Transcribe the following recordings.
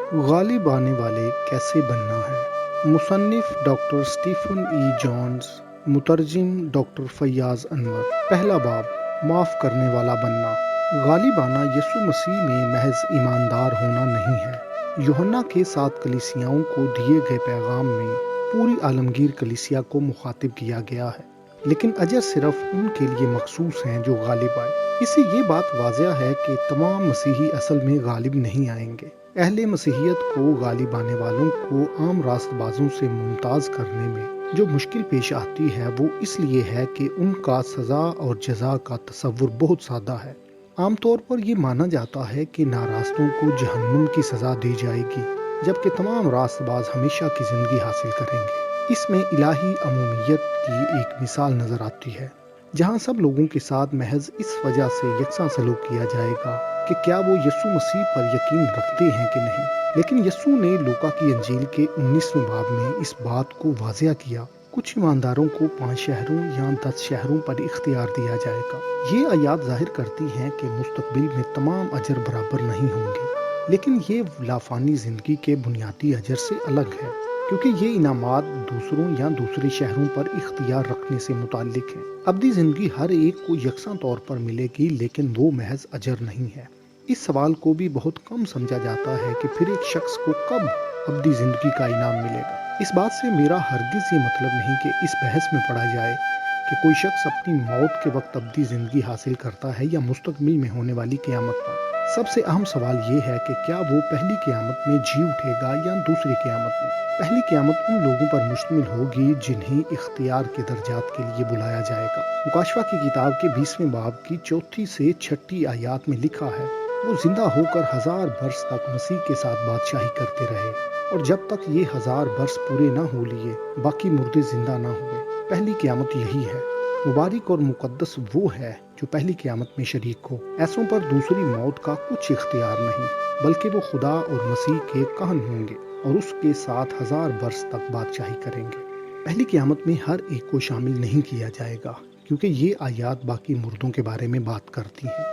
غالب آنے والے کیسے بننا ہے؟ مصنف ڈاکٹر اسٹیفن ای جونز، مترجم ڈاکٹر فیاض انور۔ پہلا باب، معاف کرنے والا بننا۔ غالب آنا یسوع مسیح میں محض ایماندار ہونا نہیں ہے۔ یوحنا کے 7 کلیسیاؤں کو دیے گئے پیغام میں پوری عالمگیر کلیسیا کو مخاطب کیا گیا ہے، لیکن اجر صرف ان کے لیے مخصوص ہیں جو غالب آئے۔ اس سے یہ بات واضح ہے کہ تمام مسیحی اصل میں غالب نہیں آئیں گے۔ اہل مسیحیت کو غالب آنے والوں کو عام راست بازوں سے ممتاز کرنے میں جو مشکل پیش آتی ہے وہ اس لیے ہے کہ ان کا سزا اور جزا کا تصور بہت سادہ ہے۔ عام طور پر یہ مانا جاتا ہے کہ ناراستوں کو جہنم کی سزا دی جائے گی، جبکہ تمام راست باز ہمیشہ کی زندگی حاصل کریں گے۔ اس میں الہی عمومیت کی ایک مثال نظر آتی ہے، جہاں سب لوگوں کے ساتھ محض اس وجہ سے یکساں سلوک کیا جائے گا کہ کیا وہ یسوع مسیح پر یقین رکھتے ہیں کہ نہیں۔ لیکن یسوع نے لوکا کی انجیل کے 19ویں باب میں اس بات کو واضح کیا۔ کچھ ایمانداروں کو 5 شہروں یا 10 شہروں پر اختیار دیا جائے گا۔ یہ آیات ظاہر کرتی ہیں کہ مستقبل میں تمام اجر برابر نہیں ہوں گے، لیکن یہ لافانی زندگی کے بنیادی اجر سے الگ ہے، کیونکہ یہ انعامات دوسروں یا دوسرے شہروں پر اختیار رکھنے سے متعلق ہیں۔ ابدی زندگی ہر ایک کو یکساں طور پر ملے گی، لیکن وہ محض اجر نہیں ہے۔ اس سوال کو بھی بہت کم سمجھا جاتا ہے کہ پھر ایک شخص کو کب ابدی زندگی کا انعام ملے گا۔ اس بات سے میرا ہرگز یہ مطلب نہیں کہ اس بحث میں پڑا جائے کہ کوئی شخص اپنی موت کے وقت ابدی زندگی حاصل کرتا ہے یا مستقبل میں ہونے والی قیامت پر۔ سب سے اہم سوال یہ ہے کہ کیا وہ پہلی قیامت میں جی اٹھے گا یا دوسری قیامت میں۔ پہلی قیامت ان لوگوں پر مشتمل ہوگی جنہیں اختیار کے درجات کے لیے بلایا جائے گا۔ مکاشفہ کی کتاب کے 20ویں باب کی 4 سے 6 آیات میں لکھا ہے، وہ زندہ ہو کر 1000 برس تک مسیح کے ساتھ بادشاہی کرتے رہے، اور جب تک یہ 1000 برس پورے نہ ہو لیے باقی مردے زندہ نہ ہوئے۔ پہلی قیامت یہی ہے۔ مبارک اور مقدس وہ ہے جو پہلی قیامت میں شریک ہو۔ ایسوں پر دوسری موت کا کچھ اختیار نہیں، بلکہ وہ خدا اور مسیح کے کہن ہوں گے اور اس کے ساتھ 1000 برس تک بادشاہی کریں گے۔ پہلی قیامت میں ہر ایک کو شامل نہیں کیا جائے گا، کیونکہ یہ آیات باقی مردوں کے بارے میں بات کرتی ہیں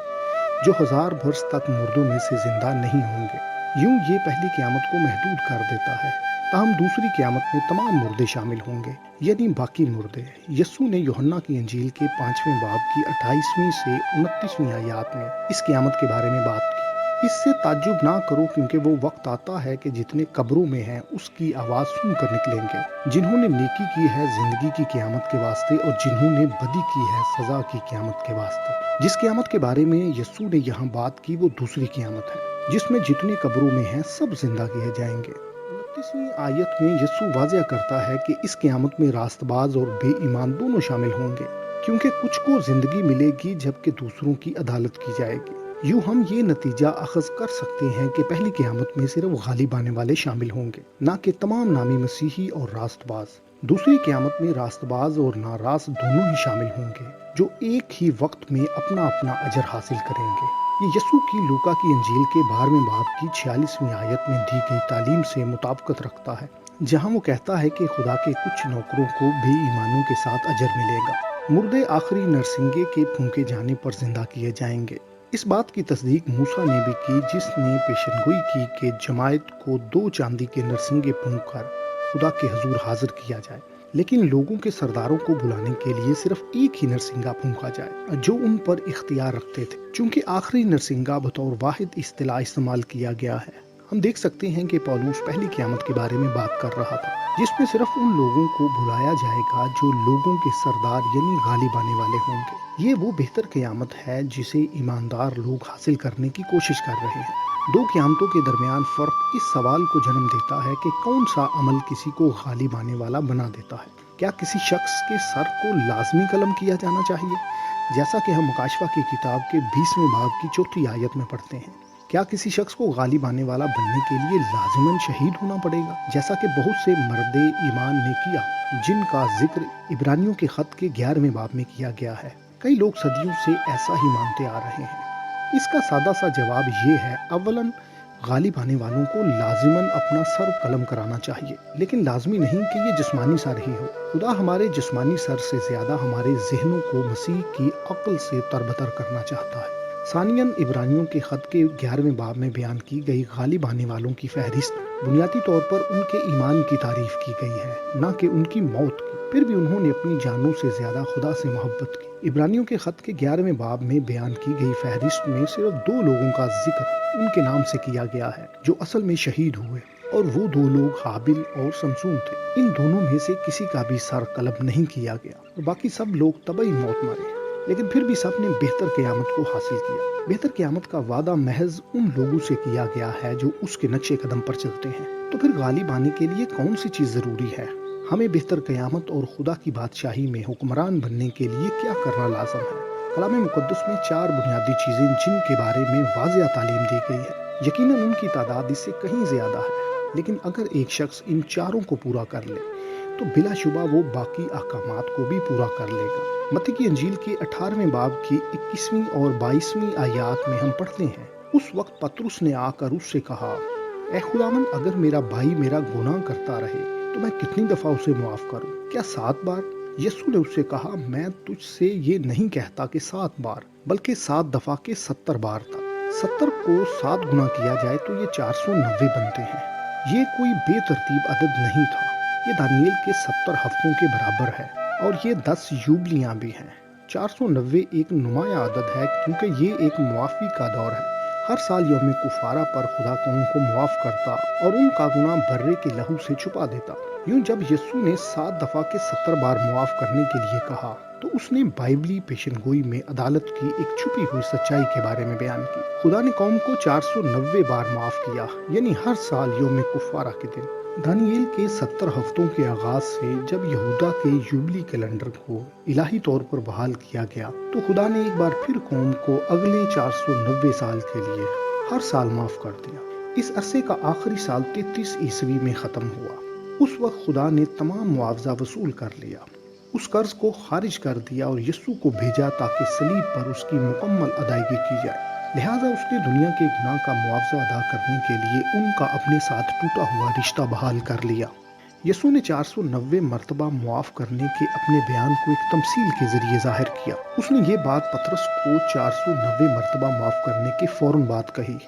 جو 1000 برس تک مردوں میں سے زندہ نہیں ہوں گے۔ یوں یہ پہلی قیامت کو محدود کر دیتا ہے، تاہم دوسری قیامت میں تمام مردے شامل ہوں گے، یعنی باقی مردے۔ یسوع نے یوحنا کی انجیل کے 5ویں باب کی 28ویں سے 29ویں آیات میں اس قیامت کے بارے میں بات کی۔ اس سے تعجب نہ کرو، کیونکہ وہ وقت آتا ہے کہ جتنے قبروں میں ہیں اس کی آواز سن کر نکلیں گے، جنہوں نے نیکی کی ہے زندگی کی قیامت کے واسطے، اور جنہوں نے بدی کی ہے سزا کی قیامت کے واسطے۔ جس قیامت کے بارے میں یسوع نے یہاں بات کی وہ دوسری قیامت ہے، جس میں جتنے قبروں میں ہیں سب زندہ کیے جائیں گے۔ 29ویں آیت میں یسوع واضح کرتا ہے کہ اس قیامت میں راست باز اور بے ایمان دونوں شامل ہوں گے، کیونکہ کچھ کو زندگی ملے گی جبکہ دوسروں کی عدالت کی جائے گی۔ یوں ہم یہ نتیجہ اخذ کر سکتے ہیں کہ پہلی قیامت میں صرف غالب آنے والے شامل ہوں گے، نہ کہ تمام نامی مسیحی اور راست باز۔ دوسری قیامت میں راست باز اور ناراست دونوں ہی شامل ہوں گے، جو ایک ہی وقت میں اپنا اپنا اجر حاصل کریں گے۔ یہ یسوع کی لوکا کی انجیل کے 12ویں باب کی 46ویں آیت میں دی گئی تعلیم سے مطابقت رکھتا ہے، جہاں وہ کہتا ہے کہ خدا کے کچھ نوکروں کو بے ایمانوں کے ساتھ اجر ملے گا۔ مردے آخری نرسنگے کے پھونکے جانے پر زندہ کیے جائیں گے۔ اس بات کی تصدیق موسیٰ نے بھی کی، جس نے پیشنگوئی کی کہ جماعت کو 2 چاندی کے نرسنگے پھونک کر خدا کے حضور حاضر کیا جائے، لیکن لوگوں کے سرداروں کو بلانے کے لیے صرف ایک ہی نرسنگا پھونکا جائے جو ان پر اختیار رکھتے تھے۔ چونکہ آخری نرسنگا بطور واحد اصطلاح استعمال کیا گیا ہے، ہم دیکھ سکتے ہیں کہ پولوس پہلی قیامت کے بارے میں بات کر رہا تھا، جس میں صرف ان لوگوں کو بلایا جائے گا جو لوگوں کے سردار یعنی غالب آنے والے ہوں گے۔ یہ وہ بہتر قیامت ہے جسے ایماندار لوگ حاصل کرنے کی کوشش کر رہے ہیں۔ 2 قیامتوں کے درمیان فرق اس سوال کو جنم دیتا ہے کہ کون سا عمل کسی کو غالب آنے والا بنا دیتا ہے۔ کیا کسی شخص کے سر کو لازمی قلم کیا جانا چاہیے، جیسا کہ ہم مکاشفہ کی کتاب کے 20ویں باب کی 4 آیت میں پڑھتے ہیں؟ کیا کسی شخص کو غالب آنے والا بننے کے لیے لازماً شہید ہونا پڑے گا، جیسا کہ بہت سے مرد ایمان نے کیا، جن کا ذکر عبرانیوں کے خط کے 11ویں باب میں کیا گیا ہے؟ کئی لوگ صدیوں سے ایسا ہی مانتے آ رہے ہیں۔ اس کا سادہ سا جواب یہ ہے، اولاً غالب آنے والوں کو لازماً اپنا سر قلم کرانا چاہیے، لیکن لازمی نہیں کہ یہ جسمانی سر ہی ہو۔ خدا ہمارے جسمانی سر سے زیادہ ہمارے ذہنوں کو مسیح کی عقل سے تربتر کرنا چاہتا ہے۔ ثانیاً عبرانیوں کے خط کے 11ویں باب میں بیان کی گئی غالب آنے والوں کی فہرست بنیادی طور پر ان کے ایمان کی تعریف کی گئی ہے، نہ کہ ان کی موت کی۔ پھر بھی انہوں نے اپنی جانوں سے زیادہ خدا سے محبت کی۔ عبرانیوں کے خط کے 11ویں باب میں بیان کی گئی فہرست میں صرف 2 لوگوں کا ذکر ان کے نام سے کیا گیا ہے جو اصل میں شہید ہوئے، اور وہ 2 لوگ ہابل اور سمسون تھے۔ ان دونوں میں سے کسی کا بھی سر قلب نہیں کیا گیا اور باقی سب لوگ طبعی موت مرے، لیکن پھر بھی سب نے بہتر قیامت کو حاصل کیا۔ بہتر قیامت کا وعدہ محض ان لوگوں سے کیا گیا ہے جو اس کے نقش قدم پر چلتے ہیں۔ تو پھر غالب آنے کے لیے کون سی چیز ضروری ہے؟ ہمیں بہتر قیامت اور خدا کی بادشاہی میں حکمران بننے کے لیے کیا کرنا لازم ہے؟ کلام مقدس میں 4 بنیادی چیزیں جن کے بارے میں واضح تعلیم دی گئی ہے۔ یقیناً ان کی تعداد اس سے کہیں زیادہ ہے، لیکن اگر ایک شخص ان 4 کو پورا کر لے تو بلا شبہ وہ باقی احکامات کو بھی پورا کر لے گا۔ متی کی انجیل کے 18ویں باب کی 21ویں اور 22ویں آیات میں ہم پڑھتے ہیں، اس وقت پطرس نے آ کر اس سے کہا، اے خداوند، اگر میرا بھائی میرا گناہ کرتا رہے تو میں کتنی دفعہ اسے معاف کروں؟ کیا 7 بار؟ یسوع نے اس سے کہا، میں تجھ سے یہ نہیں کہتا کہ 7 بار، بلکہ 7 دفعہ کے 70 بار تک۔ 70 کو 7 گنا کیا جائے تو یہ 490 بنتے ہیں۔ یہ کوئی بے ترتیب عدد نہیں تھا، یہ دانیل کے 70 ہفتوں کے برابر ہے، اور یہ 10 یوبلیاں بھی ہیں۔ 490 ایک نمایاں عدد ہے کیونکہ یہ ایک معافی کا دور ہے۔ ہر سال یوم کفارہ پر خدا قوم کو معاف کرتا اور ان کا گناہ برے کے لہو سے چھپا دیتا۔ یوں جب یسوع نے 7 دفعہ کے 70 بار معاف کرنے کے لیے کہا تو اس نے بائبلی پیشن گوئی میں عدالت کی ایک چھپی ہوئی سچائی کے بارے میں بیان کی۔ خدا نے قوم کو 490 بار معاف کیا، یعنی ہر سال یوم کفارہ کے دن۔ دانیل کے 70 ہفتوں کے آغاز سے جب یہودا کے یوبلی کیلنڈر کو الہی طور پر بحال کیا گیا تو خدا نے ایک بار پھر قوم کو اگلے 490 سال کے لیے ہر سال معاف کر دیا۔ اس عرصے کا آخری سال 33 عیسوی میں ختم ہوا۔ اس وقت خدا نے تمام معاوضہ وصول کر لیا، اس قرض کو خارج کر دیا اور یسوع کو بھیجا تاکہ صلیب پر اس کی مکمل ادائیگی کی جائے۔ لہٰذا اس نے دنیا کے گناہ کا معاوضہ ادا کرنے کے لیے ان کا اپنے ساتھ ٹوٹا ہوا رشتہ بحال کر لیا۔ یسوع نے 490 مرتبہ معاف کرنے کے اپنے بیان کو ایک تمثیل کے ذریعے ظاہر کیا۔ اس نے یہ بات پطرس کو 490 مرتبہ معاف کرنے کے فوراً بعد کہی،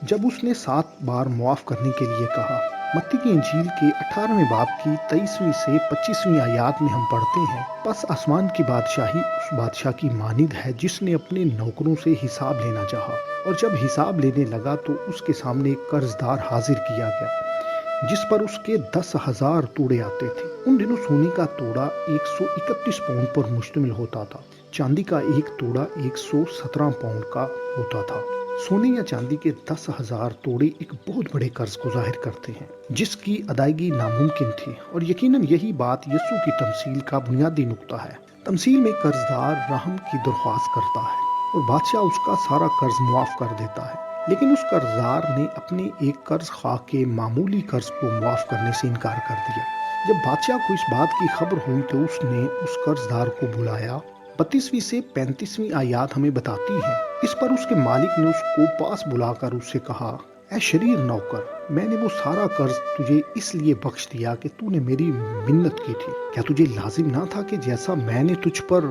جب اس نے 7 بار معاف کرنے کے لیے کہا۔ متی کی انجیل کے 18ویں باب کی 23ویں سے 25ویں آیات میں ہم پڑھتے ہیں، پس آسمان کی بادشاہی اس بادشاہ کی مانند ہے جس نے اپنے نوکروں سے حساب لینا چاہا، اور جب حساب لینے لگا تو اس کے سامنے ایک قرضدار حاضر کیا گیا جس پر اس کے 10,000 توڑے آتے تھے۔ ان دنوں سونے کا توڑا 131 پاؤنڈ پر مشتمل ہوتا تھا، چاندی کا ایک توڑا 117 پاؤنڈ کا ہوتا تھا۔ سونے یا چاندی کے 10,000 توڑے ایک بہت بڑے قرض کو ظاہر کرتے ہیں جس کی ادائیگی ناممکن تھی، اور یقیناً یہی بات یسوع کی تمثیل کا بنیادی نقطہ ہے۔ تمثیل میں قرضدار رحم کی درخواست کرتا ہے اور بادشاہ اس کا سارا قرض معاف کر دیتا ہے، لیکن اس قرضدار نے اپنے ایک قرض خواہ کے معمولی قرض کو معاف کرنے سے انکار کر دیا۔ جب بادشاہ کو اس بات کی خبر ہوئی تو اس نے اس قرضدار کو بلایا۔ 32ویں سے 35ویں آیات ہمیں بتاتی ہیں، اس پر اس کے مالک نے اس کو پاس بلا کر اس سے کہا، اے شریر نوکر، میں نے وہ سارا قرض تجھے اس لیے بخش دیا کہ تو نے میری منت کی تھی۔ کیا تجھے لازم نہ تھا کہ جیسا میں نے تجھ پر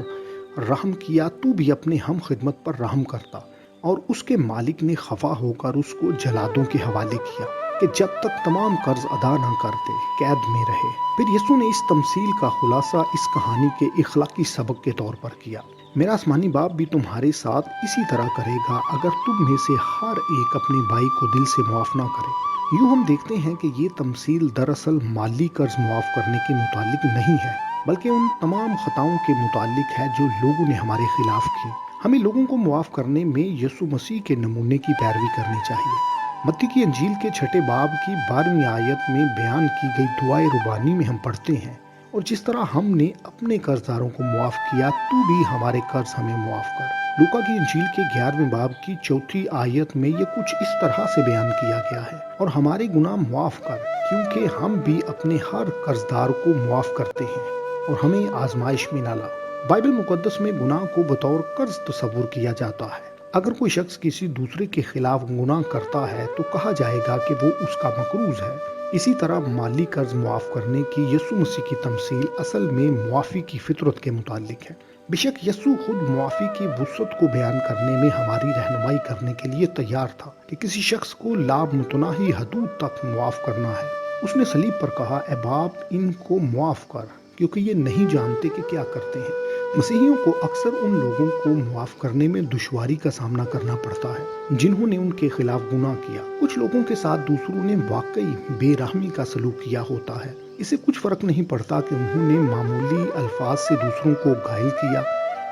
رحم کیا تو بھی اپنے ہم خدمت پر رحم کرتا؟ اور اس کے مالک نے خفا ہو کر اس کو جلادوں کے حوالے کیا کہ جب تک تمام قرض ادا نہ کرتے قید میں رہے۔ پھر یسوع نے اس تمثیل کا خلاصہ اس کہانی کے اخلاقی سبق کے طور پر کیا، میرا آسمانی باپ بھی تمہارے ساتھ اسی طرح کرے گا اگر تم میں سے ہر ایک اپنے بھائی کو دل سے معاف نہ کرے۔ یوں ہم دیکھتے ہیں کہ یہ تمثیل دراصل مالی قرض معاف کرنے کے متعلق نہیں ہے، بلکہ ان تمام خطاؤں کے متعلق ہے جو لوگوں نے ہمارے خلاف کی۔ ہمیں لوگوں کو معاف کرنے میں یسوع مسیح کے نمونے کی پیروی کرنی چاہیے۔ متی کی انجیل کے 6 باب کی 12ویں آیت میں بیان کی گئی دعائے ربانی میں ہم پڑھتے ہیں، اور جس طرح ہم نے اپنے قرضداروں کو معاف کیا تو بھی ہمارے قرض ہمیں معاف کر۔ لوکا کی انجیل کے 11ویں باب کی 4 آیت میں یہ کچھ اس طرح سے بیان کیا گیا ہے، اور ہمارے گناہ معاف کر کیونکہ ہم بھی اپنے ہر قرضدار کو معاف کرتے ہیں، اور ہمیں آزمائش میں نہ لا۔ بائبل مقدس میں گناہ کو بطور قرض تصور کیا جاتا ہے۔ اگر کوئی شخص کسی دوسرے کے خلاف گناہ کرتا ہے تو کہا جائے گا کہ وہ اس کا مقروض ہے۔ اسی طرح مالی قرض معاف کرنے کی یسوع مسیح کی تمثیل اصل میں معافی کی فطرت کے متعلق ہے۔ بے شک یسوع خود معافی کی وسعت کو بیان کرنے میں ہماری رہنمائی کرنے کے لیے تیار تھا کہ کسی شخص کو لامتناہی حدود تک معاف کرنا ہے۔ اس نے صلیب پر کہا، اے باپ ان کو معاف کر کیونکہ یہ نہیں جانتے کہ کیا کرتے ہیں۔ مسیحیوں کو اکثر ان لوگوں کو معاف کرنے میں دشواری کا سامنا کرنا پڑتا ہے جنہوں نے ان کے خلاف گناہ کیا۔ کچھ لوگوں کے ساتھ دوسروں نے واقعی بے رحمی کا سلوک کیا ہوتا ہے۔ اسے کچھ فرق نہیں پڑتا کہ انہوں نے معمولی الفاظ سے دوسروں کو گھائل کیا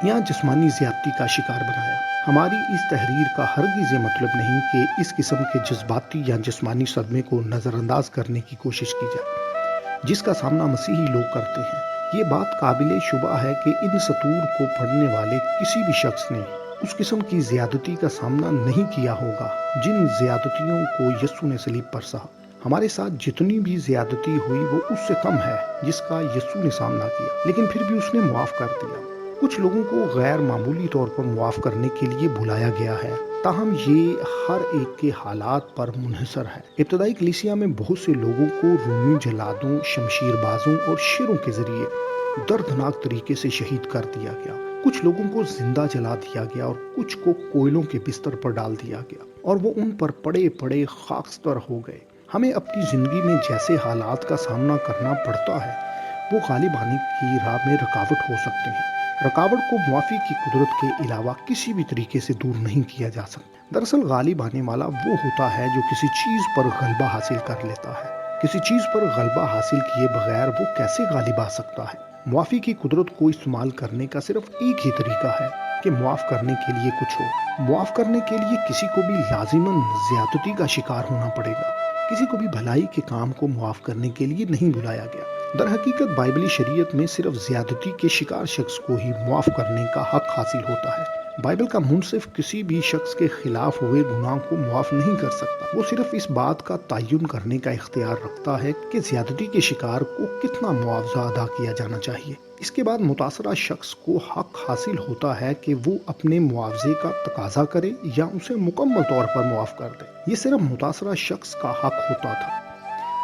یا جسمانی زیادتی کا شکار بنایا۔ ہماری اس تحریر کا ہرگز یہ مطلب نہیں کہ اس قسم کے جذباتی یا جسمانی صدمے کو نظر انداز کرنے کی کوشش کی جائے جس کا سامنا مسیحی لوگ کرتے ہیں۔ یہ بات قابل شبہ ہے کہ ان سطور کو پڑھنے والے کسی بھی شخص نے اس قسم کی زیادتی کا سامنا نہیں کیا ہوگا جن زیادتیوں کو یسوع نے صلیب پر سہا۔ ہمارے ساتھ جتنی بھی زیادتی ہوئی وہ اس سے کم ہے جس کا یسوع نے سامنا کیا، لیکن پھر بھی اس نے معاف کر دیا۔ کچھ لوگوں کو غیر معمولی طور پر معاف کرنے کے لیے بلایا گیا ہے، تاہم یہ ہر ایک کے حالات پر منحصر ہے۔ ابتدائی کلیسیا میں بہت سے لوگوں کو رومی جلادوں، شمشیر بازوں اور شیروں کے ذریعے دردناک طریقے سے شہید کر دیا گیا۔ کچھ لوگوں کو زندہ جلا دیا گیا اور کچھ کو کوئلوں کے بستر پر ڈال دیا گیا اور وہ ان پر پڑے پڑے خاکستر ہو گئے۔ ہمیں اپنی زندگی میں جیسے حالات کا سامنا کرنا پڑتا ہے وہ غالب آنے کی راہ میں رکاوٹ ہو سکتے ہیں۔ رکاوٹ کو معافی کی قدرت کے علاوہ کسی بھی طریقے سے دور نہیں کیا جا سکتا۔ دراصل غالب آنے والا وہ ہوتا ہے جو کسی چیز پر غلبہ حاصل کر لیتا ہے۔ کسی چیز پر غلبہ حاصل کیے بغیر وہ کیسے غالب آ سکتا ہے؟ معافی کی قدرت کو استعمال کرنے کا صرف ایک ہی طریقہ ہے کہ معاف کرنے کے لیے کچھ ہو۔ معاف کرنے کے لیے کسی کو بھی لازماً زیادتی کا شکار ہونا پڑے گا۔ کسی کو بھی بھلائی کے کام کو معاف کرنے کے لیے نہیں بلایا گیا۔ در حقیقت بائبلی شریعت میں صرف زیادتی کے شکار شخص کو ہی معاف کرنے کا حق حاصل ہوتا ہے۔ بائبل کا منصف کسی بھی شخص کے خلاف ہوئے گناہ کو معاف نہیں کر سکتا۔ وہ صرف اس بات کا تعین کرنے کا اختیار رکھتا ہے کہ زیادتی کے شکار کو کتنا معاوضہ ادا کیا جانا چاہیے۔ اس کے بعد متاثرہ شخص کو حق حاصل ہوتا ہے کہ وہ اپنے معاوضے کا تقاضا کرے یا اسے مکمل طور پر معاف کر دے۔ یہ صرف متاثرہ شخص کا حق ہوتا تھا،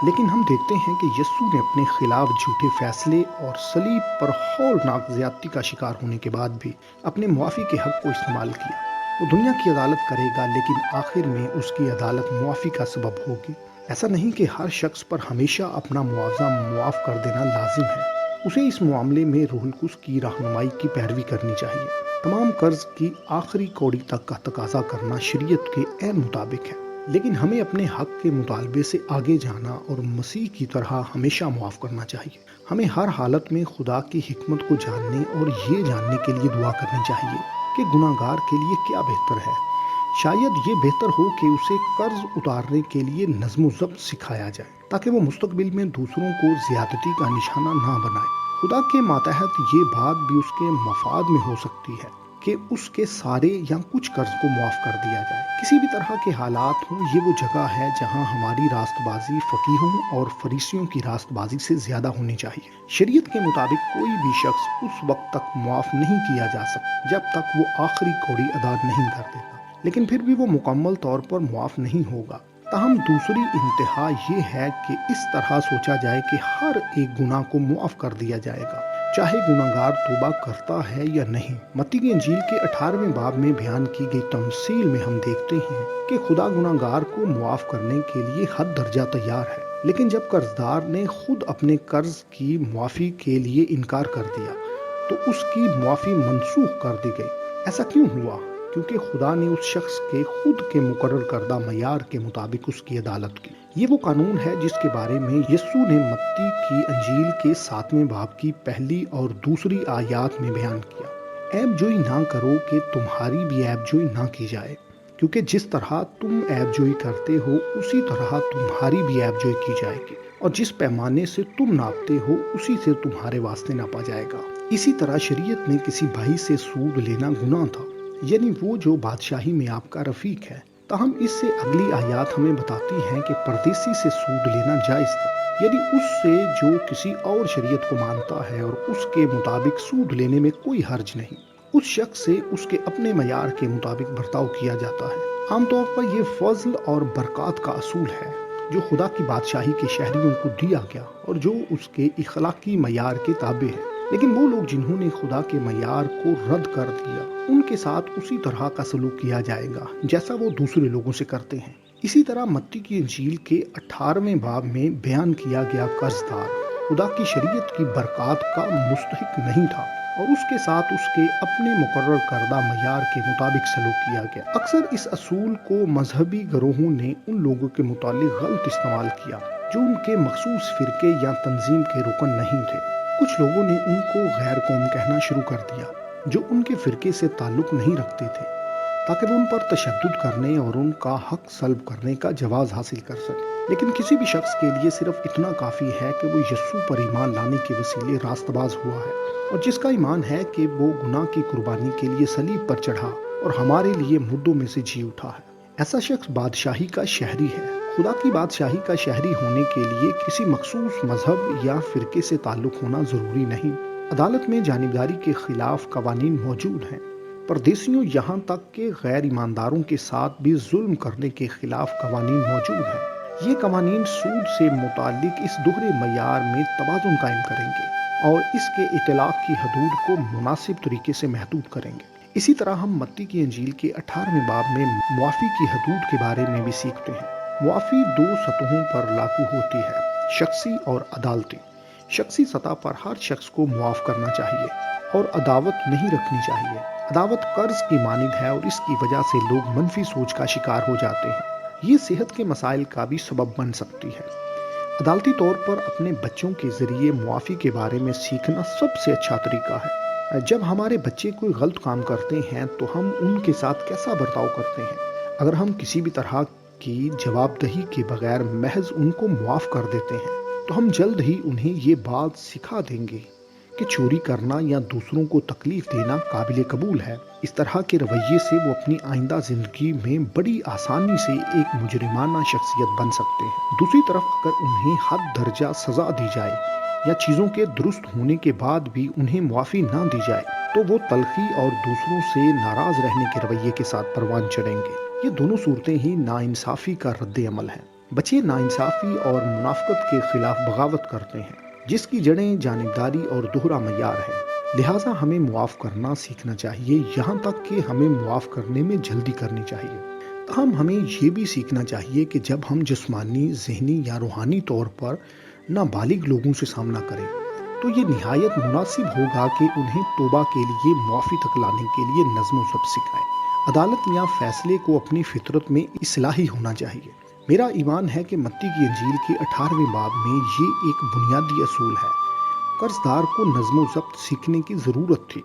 لیکن ہم دیکھتے ہیں کہ یسوع نے اپنے خلاف جھوٹے فیصلے اور صلیب پر ہولناک زیادتی کا شکار ہونے کے بعد بھی اپنے معافی کے حق کو استعمال کیا۔ وہ دنیا کی عدالت کرے گا لیکن آخر میں اس کی عدالت معافی کا سبب ہوگی۔ ایسا نہیں کہ ہر شخص پر ہمیشہ اپنا معاوضہ معاف کر دینا لازم ہے۔ اسے اس معاملے میں روح القدس کی رہنمائی کی پیروی کرنی چاہیے۔ تمام قرض کی آخری کوڑی تک کا تقاضا کرنا شریعت کے عین مطابق ہے، لیکن ہمیں اپنے حق کے مطالبے سے آگے جانا اور مسیح کی طرح ہمیشہ معاف کرنا چاہیے۔ ہمیں ہر حالت میں خدا کی حکمت کو جاننے اور یہ جاننے کے لیے دعا کرنی چاہیے کہ گناہ گار کے لیے کیا بہتر ہے۔ شاید یہ بہتر ہو کہ اسے قرض اتارنے کے لیے نظم و ضبط سکھایا جائے تاکہ وہ مستقبل میں دوسروں کو زیادتی کا نشانہ نہ بنائے۔ خدا کے ماتحت یہ بات بھی اس کے مفاد میں ہو سکتی ہے کہ اس کے سارے یا کچھ قرض کو معاف کر دیا جائے۔ کسی بھی طرح کے حالات ہوں، یہ وہ جگہ ہے جہاں ہماری راست بازی فقیہوں اور فریسیوں کی راست بازی سے زیادہ ہونی چاہیے۔ شریعت کے مطابق کوئی بھی شخص اس وقت تک معاف نہیں کیا جا سکتا جب تک وہ آخری کوڑی ادا نہیں کر دیتا، لیکن پھر بھی وہ مکمل طور پر معاف نہیں ہوگا۔ تاہم دوسری انتہا یہ ہے کہ اس طرح سوچا جائے کہ ہر ایک گناہ کو معاف کر دیا جائے گا، چاہے گناہ گار توبہ کرتا ہے یا نہیں۔ متی کی انجیل کے 18ویں باب میں بیان کی گئی تمثیل میں ہم دیکھتے ہیں کہ خدا گناہ گار کو معاف کرنے کے لیے حد درجہ تیار ہے، لیکن جب قرضدار نے خود اپنے قرض کی معافی کے لیے انکار کر دیا تو اس کی معافی منسوخ کر دی گئی۔ ایسا کیوں ہوا؟ کیونکہ خدا نے اس شخص کے خود کے مقرر کردہ معیار کے مطابق اس کی عدالت کی۔ یہ وہ قانون ہے جس کے بارے میں یسوع نے متی کی انجیل کے 7ویں باب کی پہلی اور دوسری آیات میں بیان کیا۔ عیب جوئی نہ کرو کہ تمہاری بھی عیب جوئی نہ کی جائے، کیونکہ جس طرح تم عیب جوئی کرتے ہو اسی طرح تمہاری بھی عیب جوئی کی جائے گی، اور جس پیمانے سے تم ناپتے ہو اسی سے تمہارے واسطے ناپا جائے گا۔ اسی طرح شریعت میں کسی بھائی سے سود لینا گناہ تھا، یعنی وہ جو بادشاہی میں آپ کا رفیق ہے۔ تاہم اس سے اگلی آیات ہمیں بتاتی ہیں کہ پردیسی سے سود لینا جائز تھا، یعنی اس سے جو کسی اور شریعت کو مانتا ہے اور اس کے مطابق سود لینے میں کوئی حرج نہیں۔ اس شخص سے اس کے اپنے معیار کے مطابق برتاؤ کیا جاتا ہے۔ عام طور پر یہ فضل اور برکات کا اصول ہے۔ جو خدا کی بادشاہی کے شہریوں کو دیا گیا اور جو اس کے اخلاقی معیار کے تابع ہے۔ لیکن وہ لوگ جنہوں نے خدا کے معیار کو رد کر دیا، ان کے ساتھ اسی طرح کا سلوک کیا جائے گا جیسا وہ دوسرے لوگوں سے کرتے ہیں۔ اسی طرح متی کی انجیل کے 18ویں باب میں بیان کیا گیا قرض دار خدا کی شریعت کی برکات کا مستحق نہیں تھا اور اس کے ساتھ اس کے اپنے مقرر کردہ معیار کے مطابق سلوک کیا گیا۔ اکثر اس اصول کو مذہبی گروہوں نے ان لوگوں کے متعلق غلط استعمال کیا جو ان کے مخصوص فرقے یا تنظیم کے رکن نہیں تھے۔ کچھ لوگوں نے ان کو غیر قوم کہنا شروع کر دیا جو ان کے فرقے سے تعلق نہیں رکھتے تھے، تاکہ وہ ان پر تشدد کرنے اور ان کا حق سلب کرنے کا جواز حاصل کر سکے۔ لیکن کسی بھی شخص کے لیے صرف اتنا کافی ہے کہ وہ یسوع پر ایمان لانے کے وسیلے راست باز ہوا ہے، اور جس کا ایمان ہے کہ وہ گناہ کی قربانی کے لیے صلیب پر چڑھا اور ہمارے لیے مردوں میں سے جی اٹھا ہے۔ ایسا شخص بادشاہی کا شہری ہے۔ خدا کی بادشاہی کا شہری ہونے کے لیے کسی مخصوص مذہب یا فرقے سے تعلق ہونا ضروری نہیں۔ عدالت میں جانبداری کے خلاف قوانین موجود ہیں۔ پردیسیوں یہاں تک کہ غیر ایمانداروں کے ساتھ بھی ظلم کرنے کے خلاف قوانین موجود ہیں۔ یہ قوانین سود سے متعلق اس دوہرے معیار میں توازن قائم کریں گے اور اس کے اطلاق کی حدود کو مناسب طریقے سے محدود کریں گے۔ اسی طرح ہم متی کی انجیل کے 18ویں باب میں معافی کی حدود کے بارے میں بھی سیکھتے ہیں۔ معافی دو سطحوں پر لاگو ہوتی ہے، شخصی اور عدالتی۔ شخصی سطح پر ہر شخص کو معاف کرنا چاہیے اور عداوت نہیں رکھنی چاہیے۔ عداوت قرض کی مانند ہے اور اس کی وجہ سے لوگ منفی سوچ کا شکار ہو جاتے ہیں۔ یہ صحت کے مسائل کا بھی سبب بن سکتی ہے۔ عدالتی طور پر اپنے بچوں کے ذریعے معافی کے بارے میں سیکھنا سب سے اچھا طریقہ ہے۔ جب ہمارے بچے کوئی غلط کام کرتے ہیں تو ہم ان کے ساتھ کیسا برتاؤ کرتے ہیں؟ اگر ہم کسی بھی طرح کی جواب دہی کے بغیر محض ان کو معاف کر دیتے ہیں تو ہم جلد ہی انہیں یہ بات سکھا دیں گے کہ چوری کرنا یا دوسروں کو تکلیف دینا قابل قبول ہے۔ اس طرح کے رویے سے وہ اپنی آئندہ زندگی میں بڑی آسانی سے ایک مجرمانہ شخصیت بن سکتے ہیں۔ دوسری طرف اگر انہیں حد درجہ سزا دی جائے یا چیزوں کے درست ہونے کے بعد بھی انہیں معافی نہ دی جائے تو وہ تلخی اور دوسروں سے ناراض رہنے کے رویے کے ساتھ پروان چڑھیں گے۔ یہ دونوں صورتیں ہی ناانصافی کا رد عمل ہیں۔ بچے ناانصافی اور منافقت کے خلاف بغاوت کرتے ہیں جس کی جڑیں جانبداری اور دوہرا معیار ہے۔ لہٰذا ہمیں معاف کرنا سیکھنا چاہیے، یہاں تک کہ ہمیں معاف کرنے میں جلدی کرنی چاہیے۔ تاہم ہمیں یہ بھی سیکھنا چاہیے کہ جب ہم جسمانی، ذہنی یا روحانی طور پر نابالغ لوگوں سے سامنا کریں تو یہ نہایت مناسب ہوگا کہ انہیں توبہ کے لیے معافی تک لانے کے لیے نظم و ضبط سکھائیں۔ عدالت یا فیصلے کو اپنی فطرت میں اصلاحی ہونا چاہیے۔ میرا ایمان ہے کہ متی کی انجیل کے 18ویں باب میں یہ ایک بنیادی اصول ہے۔ قرض دار کو نظم و ضبط سیکھنے کی ضرورت تھی،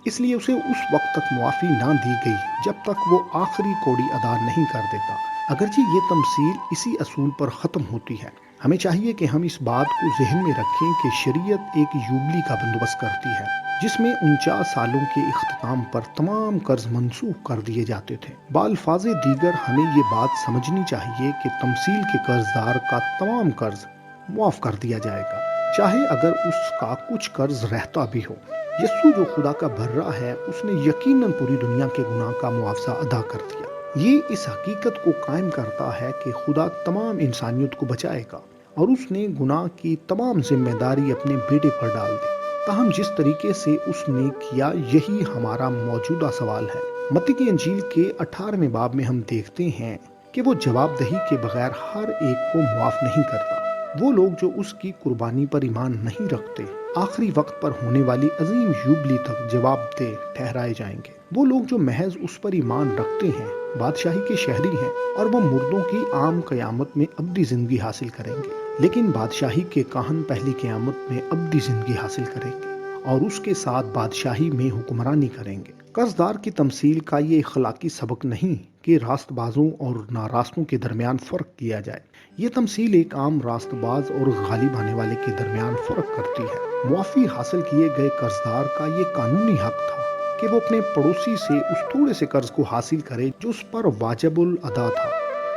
اس لیے اسے اس وقت تک معافی نہ دی گئی جب تک وہ آخری کوڑی ادا نہیں کر دیتا۔ اگرچہ یہ تمثیل اسی اصول پر ختم ہوتی ہے، ہمیں چاہیے کہ ہم اس بات کو ذہن میں رکھیں کہ شریعت ایک یوبلی کا بندوبست کرتی ہے جس میں 49 سالوں کے اختتام پر تمام قرض منسوخ کر دیے جاتے تھے۔ بالفاظ دیگر ہمیں یہ بات سمجھنی چاہیے کہ تمثیل کے قرض دار کا تمام قرض معاف کر دیا جائے گا، چاہے اگر اس کا کچھ قرض رہتا بھی ہو۔ یسوع جو خدا کا بھرا ہے، اس نے یقیناً پوری دنیا کے گناہ کا معاوضہ ادا کر دیا۔ یہ اس حقیقت کو قائم کرتا ہے کہ خدا تمام انسانیت کو بچائے گا اور اس نے گناہ کی تمام ذمہ داری اپنے بیٹے پر ڈال دی۔ تاہم جس طریقے سے اس نے کیا، یہی ہمارا موجودہ سوال ہے۔ متی کی انجیل کے 18ویں باب میں ہم دیکھتے ہیں کہ وہ جواب دہی کے بغیر ہر ایک کو معاف نہیں کرتا۔ وہ لوگ جو اس کی قربانی پر ایمان نہیں رکھتے آخری وقت پر ہونے والی عظیم یوبلی تک جواب دہ ٹھہرائے جائیں گے۔ وہ لوگ جو محض اس پر ایمان رکھتے ہیں بادشاہی کے شہری ہیں اور وہ مردوں کی عام قیامت میں ابدی زندگی حاصل کریں گے، لیکن بادشاہی کے کاہن پہلی قیامت میں ابدی زندگی حاصل کریں گے اور اس کے ساتھ بادشاہی میں حکمرانی کریں گے۔ قرض دار کی تمثیل کا یہ اخلاقی سبق نہیں کہ راست بازوں اور ناراستوں کے درمیان فرق کیا جائے۔ یہ تمثیل ایک عام راست باز اور غالب آنے والے کے درمیان فرق کرتی ہے۔ معافی حاصل کیے گئے قرض دار کا یہ قانونی حق تھا کہ وہ اپنے پڑوسی سے اس تھوڑے سے قرض کو حاصل کرے جو اس پر واجب الادا تھا۔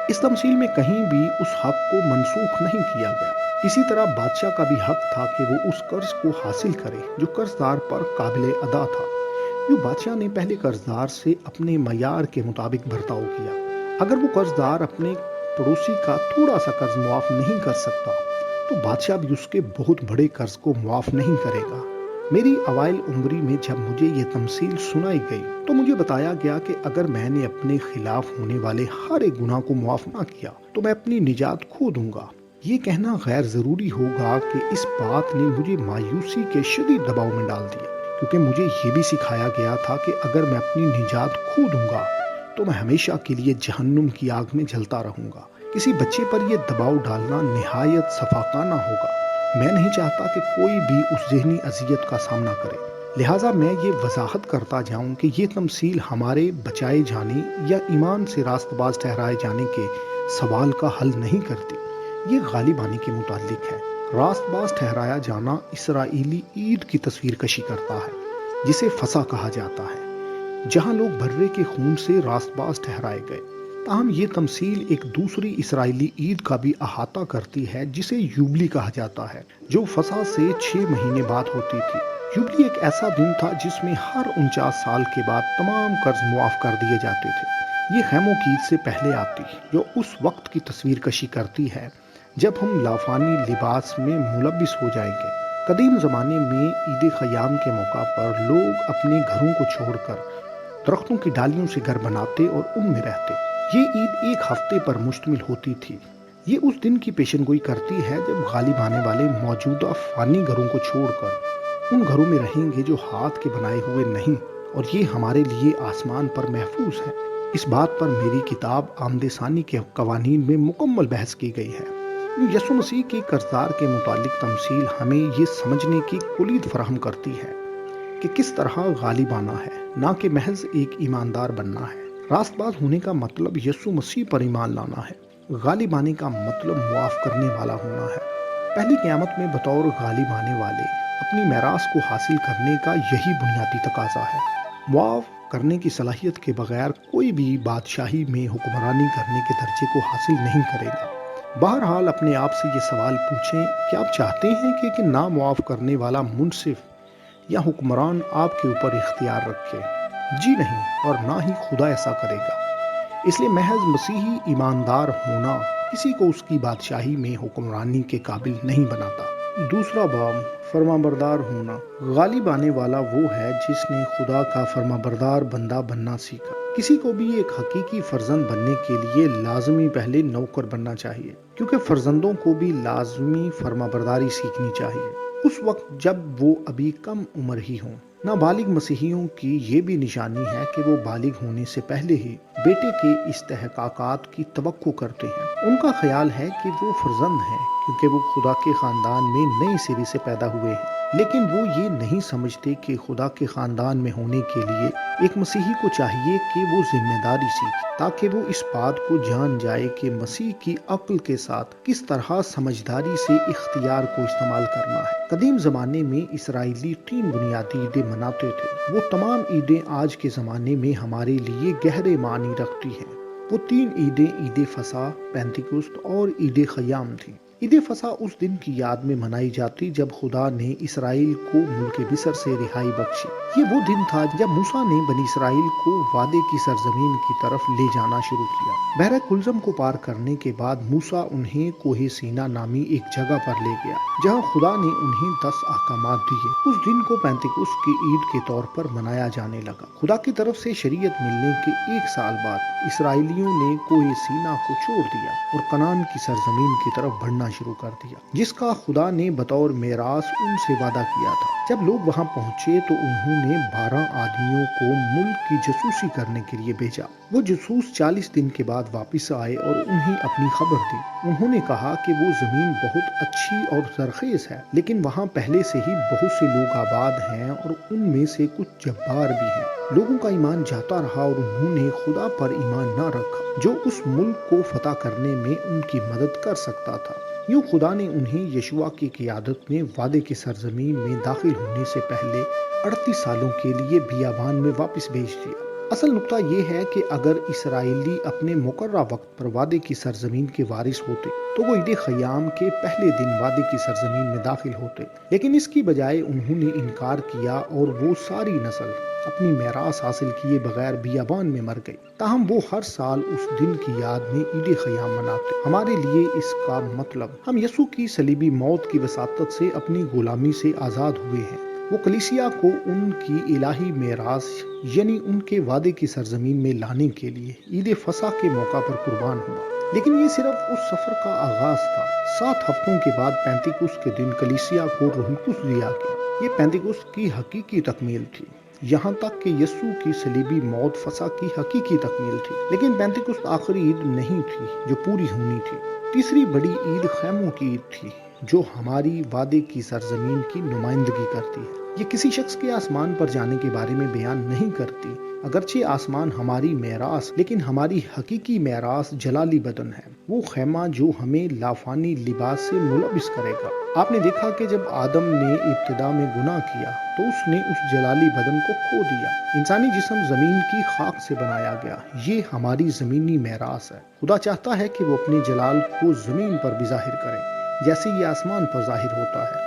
اس تمثیل میں کہیں بھی اس حق کو منسوخ نہیں کیا گیا۔ اسی طرح بادشاہ کا بھی حق تھا کہ وہ اس قرض کو حاصل کرے جو قرض دار پر قابل ادا تھا۔ جو بادشاہ نے پہلے قرض دار سے اپنے معیار کے مطابق برتاؤ کیا، اگر وہ قرض دار اپنے پڑوسی کا تھوڑا سا قرض معاف نہیں کر سکتا تو بادشاہ بھی اس کے بہت بڑے قرض کو معاف نہیں کرے گا۔ میری اوائل عمری میں جب مجھے یہ تمثیل سنائی گئی تو مجھے بتایا گیا کہ اگر میں نے اپنے خلاف ہونے والے ہر ایک گناہ کو معاف نہ کیا تو میں اپنی نجات کھو دوں گا۔ یہ کہنا غیر ضروری ہوگا کہ اس بات نے مجھے مایوسی کے شدید دباؤ میں ڈال دیا، کیونکہ مجھے یہ بھی سکھایا گیا تھا کہ اگر میں اپنی نجات کھو دوں گا تو میں ہمیشہ کے لیے جہنم کی آگ میں جلتا رہوں گا۔ کسی بچے پر یہ دباؤ ڈالنا نہایت سفاکانہ ہوگا۔ میں نہیں چاہتا کہ کوئی بھی اس ذہنی اذیت کا سامنا کرے، لہٰذا میں یہ وضاحت کرتا جاؤں کہ یہ تمثیل ہمارے بچائے جانے یا ایمان سے راست باز ٹھہرائے جانے کے سوال کا حل نہیں کرتی۔ یہ غالبانی کے متعلق ہے۔ راست باز ٹھہرایا جانا اسرائیلی عید کی تصویر کشی کرتا ہے جسے فسح کہا جاتا ہے، جہاں لوگ برے کے خون سے راست باز ٹھہرائے گئے۔ تاہم یہ تمثیل ایک دوسری اسرائیلی عید کا بھی احاطہ کرتی ہے جسے یوبلی کہا جاتا ہے، جو فسح سے 6 مہینے بعد ہوتی تھی۔ یوبلی ایک ایسا دن تھا جس میں ہر 49 سال کے بعد تمام قرض معاف کر دیے جاتے تھے۔ یہ خیموں کی عید سے پہلے آتی، جو اس وقت کی تصویر کشی کرتی ہے جب ہم لافانی لباس میں ملبس ہو جائیں گے۔ قدیم زمانے میں عید خیام کے موقع پر لوگ اپنے گھروں کو چھوڑ کر درختوں کی ڈالیوں سے گھر بناتے اور ان میں رہتے۔ یہ عید ایک ہفتے پر مشتمل ہوتی تھی۔ یہ اس دن کی پیشن گوئی کرتی ہے جب غالب آنے والے موجودہ فانی گھروں کو چھوڑ کر ان گھروں میں رہیں گے جو ہاتھ کے بنائے ہوئے نہیں، اور یہ ہمارے لیے آسمان پر محفوظ ہے۔ اس بات پر میری کتاب آمد ثانی کے قوانین میں مکمل بحث کی گئی ہے۔ یسوع مسیح کے قرضدار کے متعلق تمثیل ہمیں یہ سمجھنے کی کلید فراہم کرتی ہے کہ کس طرح غالب آنا ہے، نہ کہ محض ایک ایماندار بننا ہے۔ راست باز ہونے کا مطلب یسوع مسیح پر ایمان لانا ہے۔ غالب آنے کا مطلب معاف کرنے والا ہونا ہے۔ پہلی قیامت میں بطور غالب آنے والے اپنی میراث کو حاصل کرنے کا یہی بنیادی تقاضا ہے۔ معاف کرنے کی صلاحیت کے بغیر کوئی بھی بادشاہی میں حکمرانی کرنے کے درجے کو حاصل نہیں کرے گا۔ بہرحال اپنے آپ سے یہ سوال پوچھیں کہ آپ چاہتے ہیں کہ نہ معاف کرنے والا منصف یا حکمران آپ کے اوپر اختیار رکھے؟ جی نہیں، اور نہ ہی خدا ایسا کرے گا۔ اس لیے محض مسیحی ایماندار ہونا کسی کو اس کی بادشاہی میں حکمرانی کے قابل نہیں بناتا۔ دوسرا باب، فرمانبردار ہونا۔ غالب آنے والا وہ ہے جس نے خدا کا فرمانبردار بندہ بننا سیکھا۔ کسی کو بھی ایک حقیقی فرزند بننے کے لیے لازمی پہلے نوکر بننا چاہیے، کیونکہ فرزندوں کو بھی لازمی فرمانبرداری سیکھنی چاہیے اس وقت جب وہ ابھی کم عمر ہی ہوں۔ نابالغ مسیحیوں کی یہ بھی نشانی ہے کہ وہ بالغ ہونے سے پہلے ہی بیٹے کے استحقاقات کی توقع کرتے ہیں۔ ان کا خیال ہے کہ وہ فرزند ہیں کیونکہ وہ خدا کے خاندان میں نئے سرے سے پیدا ہوئے ہیں، لیکن وہ یہ نہیں سمجھتے کہ خدا کے خاندان میں ہونے کے لیے ایک مسیحی کو چاہیے کہ وہ ذمہ داری سیکھے، تاکہ وہ اس بات کو جان جائے کہ مسیح کی عقل کے ساتھ کس طرح سمجھداری سے اختیار کو استعمال کرنا ہے۔ قدیم زمانے میں اسرائیلی 3 بنیادی عیدیں مناتے تھے۔ وہ تمام عیدیں آج کے زمانے میں ہمارے لیے گہرے معنی رکھتی ہیں۔ وہ 3 عیدیں عید فصح، پینتیکست اور عید خیام تھیں۔ عید فصح اس دن کی یاد میں منائی جاتی جب خدا نے اسرائیل کو ملک مصر سے رہائی بخشی۔ یہ وہ دن تھا جب موسیٰ نے بنی اسرائیل کو وعدے کی سرزمین کی طرف لے جانا شروع کیا۔ بحر کلزم کو پار کرنے کے بعد موسیٰ انہیں کوہ سینا نامی ایک جگہ پر لے گیا جہاں خدا نے انہیں 10 احکامات دیے۔ اس دن کو پینتیکست کی عید کے طور پر منایا جانے لگا۔ خدا کی طرف سے شریعت ملنے کے 1 سال بعد اسرائیلیوں نے کوہ سینا کو چھوڑ دیا اور کنعان کی سرزمین کی طرف بڑھنا شروع کر دیا، جس کا خدا نے بطور میراث ان سے وعدہ کیا تھا۔ جب لوگ وہاں پہنچے تو انہوں نے 12 آدمیوں کو ملک کی جاسوسی کرنے کے لیے بھیجا۔ وہ جاسوس 40 دن کے بعد واپس آئے اور انہیں اپنی خبر دی۔ انہوں نے کہا کہ وہ زمین بہت اچھی اور زرخیز ہے، لیکن وہاں پہلے سے ہی بہت سے لوگ آباد ہیں اور ان میں سے کچھ جبار بھی ہیں۔ لوگوں کا ایمان جاتا رہا اور انہوں نے خدا پر ایمان نہ رکھا جو اس ملک کو فتح کرنے میں ان کی مدد کر سکتا تھا۔ یوں خدا نے انہیں یشوع کی قیادت میں وعدے کی سرزمین میں داخل ہونے سے پہلے 38 سالوں کے لیے بیابان میں واپس بھیج دیا۔ اصل نقطہ یہ ہے کہ اگر اسرائیلی اپنے مقررہ وقت پر وعدے کی سرزمین کے وارث ہوتے تو وہ عید خیام کے پہلے دن وعدے کی سرزمین میں داخل ہوتے، لیکن اس کی بجائے انہوں نے انکار کیا اور وہ ساری نسل اپنی میراث حاصل کیے بغیر بیابان میں مر گئی۔ تاہم وہ ہر سال اس دن کی یاد میں عید خیام مناتے۔ ہمارے لیے اس کا مطلب ہم یسوع کی صلیبی موت کی وساطت سے اپنی غلامی سے آزاد ہوئے ہیں۔ وہ کلیسیا کو ان کی الہی میراث یعنی ان کے وعدے کی سرزمین میں لانے کے لیے عید فصح کے موقع پر قربان ہوا، لیکن یہ صرف اس سفر کا آغاز تھا۔ 7 ہفتوں کے بعد پینتیکوست کے دن کلیسیا کو روح القدس دیا گیا۔ یہ پینتیکوست کی حقیقی تکمیل تھی، یہاں تک کہ یسوع کی صلیبی موت فصح کی حقیقی تکمیل تھی، لیکن پینتیکوست آخری عید نہیں تھی جو پوری ہونی تھی۔ تیسری بڑی عید خیموں کی عید تھی جو ہماری وعدے کی سرزمین کی نمائندگی کرتی ہے۔ یہ کسی شخص کے آسمان پر جانے کے بارے میں بیان نہیں کرتی، اگرچہ آسمان ہماری میراث، لیکن ہماری حقیقی میراث جلالی بدن ہے، وہ خیمہ جو ہمیں لافانی لباس سے ملبس کرے گا۔ آپ نے دیکھا کہ جب آدم نے ابتدا میں گناہ کیا تو اس نے اس جلالی بدن کو کھو دیا۔ انسانی جسم زمین کی خاک سے بنایا گیا، یہ ہماری زمینی میراث ہے۔ خدا چاہتا ہے کہ وہ اپنے جلال کو زمین پر بھی ظاہر کرے جیسے یہ آسمان پر ظاہر ہوتا ہے۔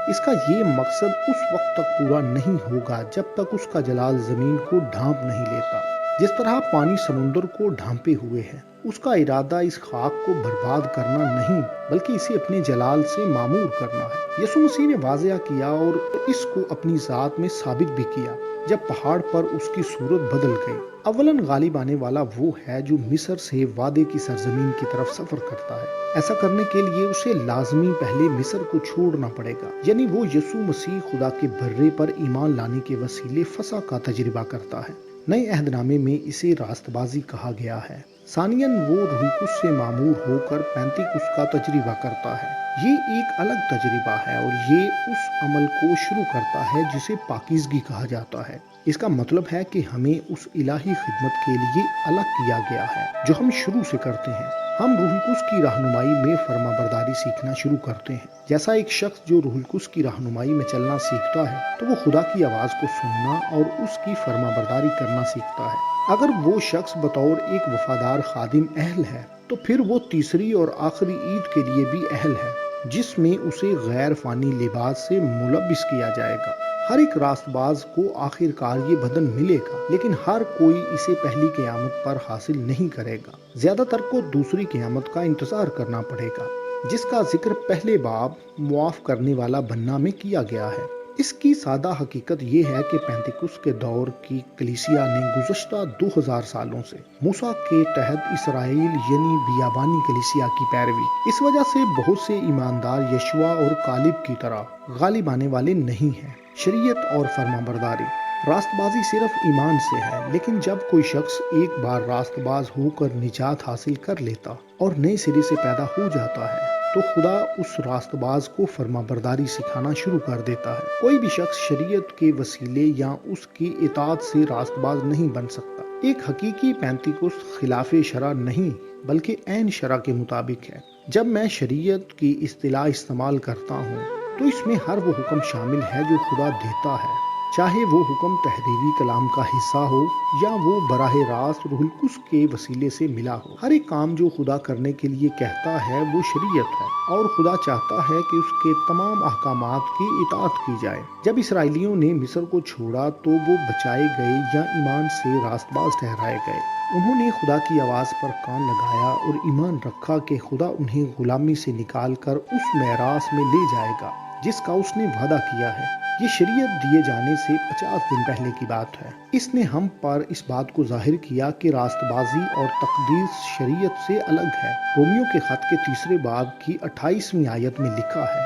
اس کا یہ مقصد اس وقت تک پورا نہیں ہوگا جب تک اس کا جلال زمین کو ڈھانپ نہیں لیتا۔ جس طرح پانی سمندر کو ڈھانپے ہوئے ہے، اس کا ارادہ اس خاک کو برباد کرنا نہیں بلکہ اسے اپنے جلال سے معمور کرنا ہے۔ یسوع مسیح نے واضح کیا اور اس کو اپنی ذات میں ثابت بھی کیا جب پہاڑ پر اس کی صورت بدل گئی۔ اولاً غالب آنے والا وہ ہے جو مصر سے وعدے کی سرزمین کی طرف سفر کرتا ہے۔ ایسا کرنے کے لیے اسے لازمی پہلے مصر کو چھوڑنا پڑے گا، یعنی وہ یسوع مسیح خدا کے برے پر ایمان لانے کے وسیلے فصح کا تجربہ کرتا ہے۔ نئے عہد نامے میں اسے راست بازی کہا گیا ہے۔ ثانیاً وہ روح القدس سے معمور ہو کر پینتیکوست کا تجربہ کرتا ہے۔ یہ ایک الگ تجربہ ہے اور یہ اس عمل کو شروع کرتا ہے جسے پاکیزگی کہا جاتا ہے۔ اس کا مطلب ہے کہ ہمیں اس الہی خدمت کے لیے الگ کیا گیا ہے جو ہم شروع سے کرتے ہیں۔ ہم روح القدس کی رہنمائی میں فرما برداری سیکھنا شروع کرتے ہیں۔ جیسا ایک شخص جو روح القدس کی رہنمائی میں چلنا سیکھتا ہے تو وہ خدا کی آواز کو سننا اور اس کی فرما برداری کرنا سیکھتا ہے۔ اگر وہ شخص بطور ایک وفادار خادم اہل ہے تو پھر وہ تیسری اور آخری عید کے لیے بھی اہل ہے جس میں اسے غیر فانی لباس سے ملبس کیا جائے گا۔ ہر ایک راست باز کو آخر کار یہ بدن ملے گا، لیکن ہر کوئی اسے پہلی قیامت پر حاصل نہیں کرے گا۔ زیادہ تر کو دوسری قیامت کا انتظار کرنا پڑے گا جس کا ذکر پہلے باب معاف کرنے والا بننا میں کیا گیا ہے۔ اس کی سادہ حقیقت یہ ہے کہ پینتیکوست کے دور کی کلیسیا نے گزشتہ 2000 سالوں سے موسیٰ کے تحت اسرائیل یعنی بیابانی کلیسیا کی پیروی۔ اس وجہ سے بہت سے ایماندار یشوع اور کالب کی طرح غالب آنے والے نہیں ہیں۔ شریعت اور فرما برداری، راست بازی صرف ایمان سے ہے، لیکن جب کوئی شخص ایک بار راست باز ہو کر نجات حاصل کر لیتا اور نئے سرے سے پیدا ہو جاتا ہے تو خدا اس راست باز کو فرما برداری سکھانا شروع کر دیتا ہے۔ کوئی بھی شخص شریعت کے وسیلے یا اس کی اطاعت سے راست باز نہیں بن سکتا۔ ایک حقیقی پینتیکوست خلاف شرع نہیں بلکہ عین شرع کے مطابق ہے۔ جب میں شریعت کی اصطلاح استعمال کرتا ہوں تو اس میں ہر وہ حکم شامل ہے جو خدا دیتا ہے، چاہے وہ حکم تحریری کلام کا حصہ ہو یا وہ براہ راست روح القدس کے وسیلے سے ملا ہو۔ ہر ایک کام جو خدا کرنے کے لیے کہتا ہے وہ شریعت ہے اور خدا چاہتا ہے کہ اس کے تمام احکامات کی اطاعت کی جائے۔ جب اسرائیلیوں نے مصر کو چھوڑا تو وہ بچائے گئے یا ایمان سے راست باز ٹھہرائے گئے۔ انہوں نے خدا کی آواز پر کان لگایا اور ایمان رکھا کہ خدا انہیں غلامی سے نکال کر اس میراث میں لے جائے گا جس کا اس نے وعدہ کیا ہے۔ یہ شریعت دیے جانے سے 50 دن پہلے کی بات ہے۔ اس نے ہم پر اس بات کو ظاہر کیا کہ راست بازی اور تقدیس شریعت سے الگ ہے۔ رومیو کے خط کے 3 باب کی 28ویں آیت میں لکھا ہے،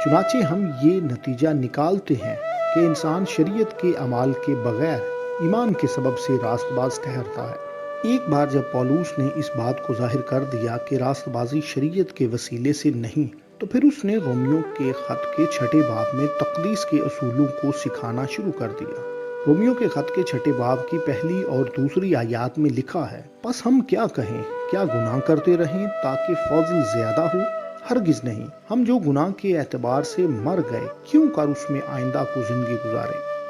چنانچہ ہم یہ نتیجہ نکالتے ہیں کہ انسان شریعت کے اعمال کے بغیر ایمان کے سبب سے راست باز ٹھہرتا ہے۔ ایک بار جب پولس نے اس بات کو ظاہر کر دیا کہ راست بازی شریعت کے وسیلے سے نہیں، تو پھر اس نے رومیو کے خط کے 6 باب میں تقدیس کے اصولوں کو سکھانا شروع کر دیا۔ رومیو کے خط کے 6 باب کی پہلی اور دوسری آیات میں لکھا ہے، پس ہم کیا کہیں؟ کیا گناہ کرتے رہیں تاکہ فضل زیادہ ہو؟ ہرگز نہیں۔ ہم جو گناہ کے اعتبار سے مر گئے کیوں کر اس میں آئندہ کو زندگی گزارے؟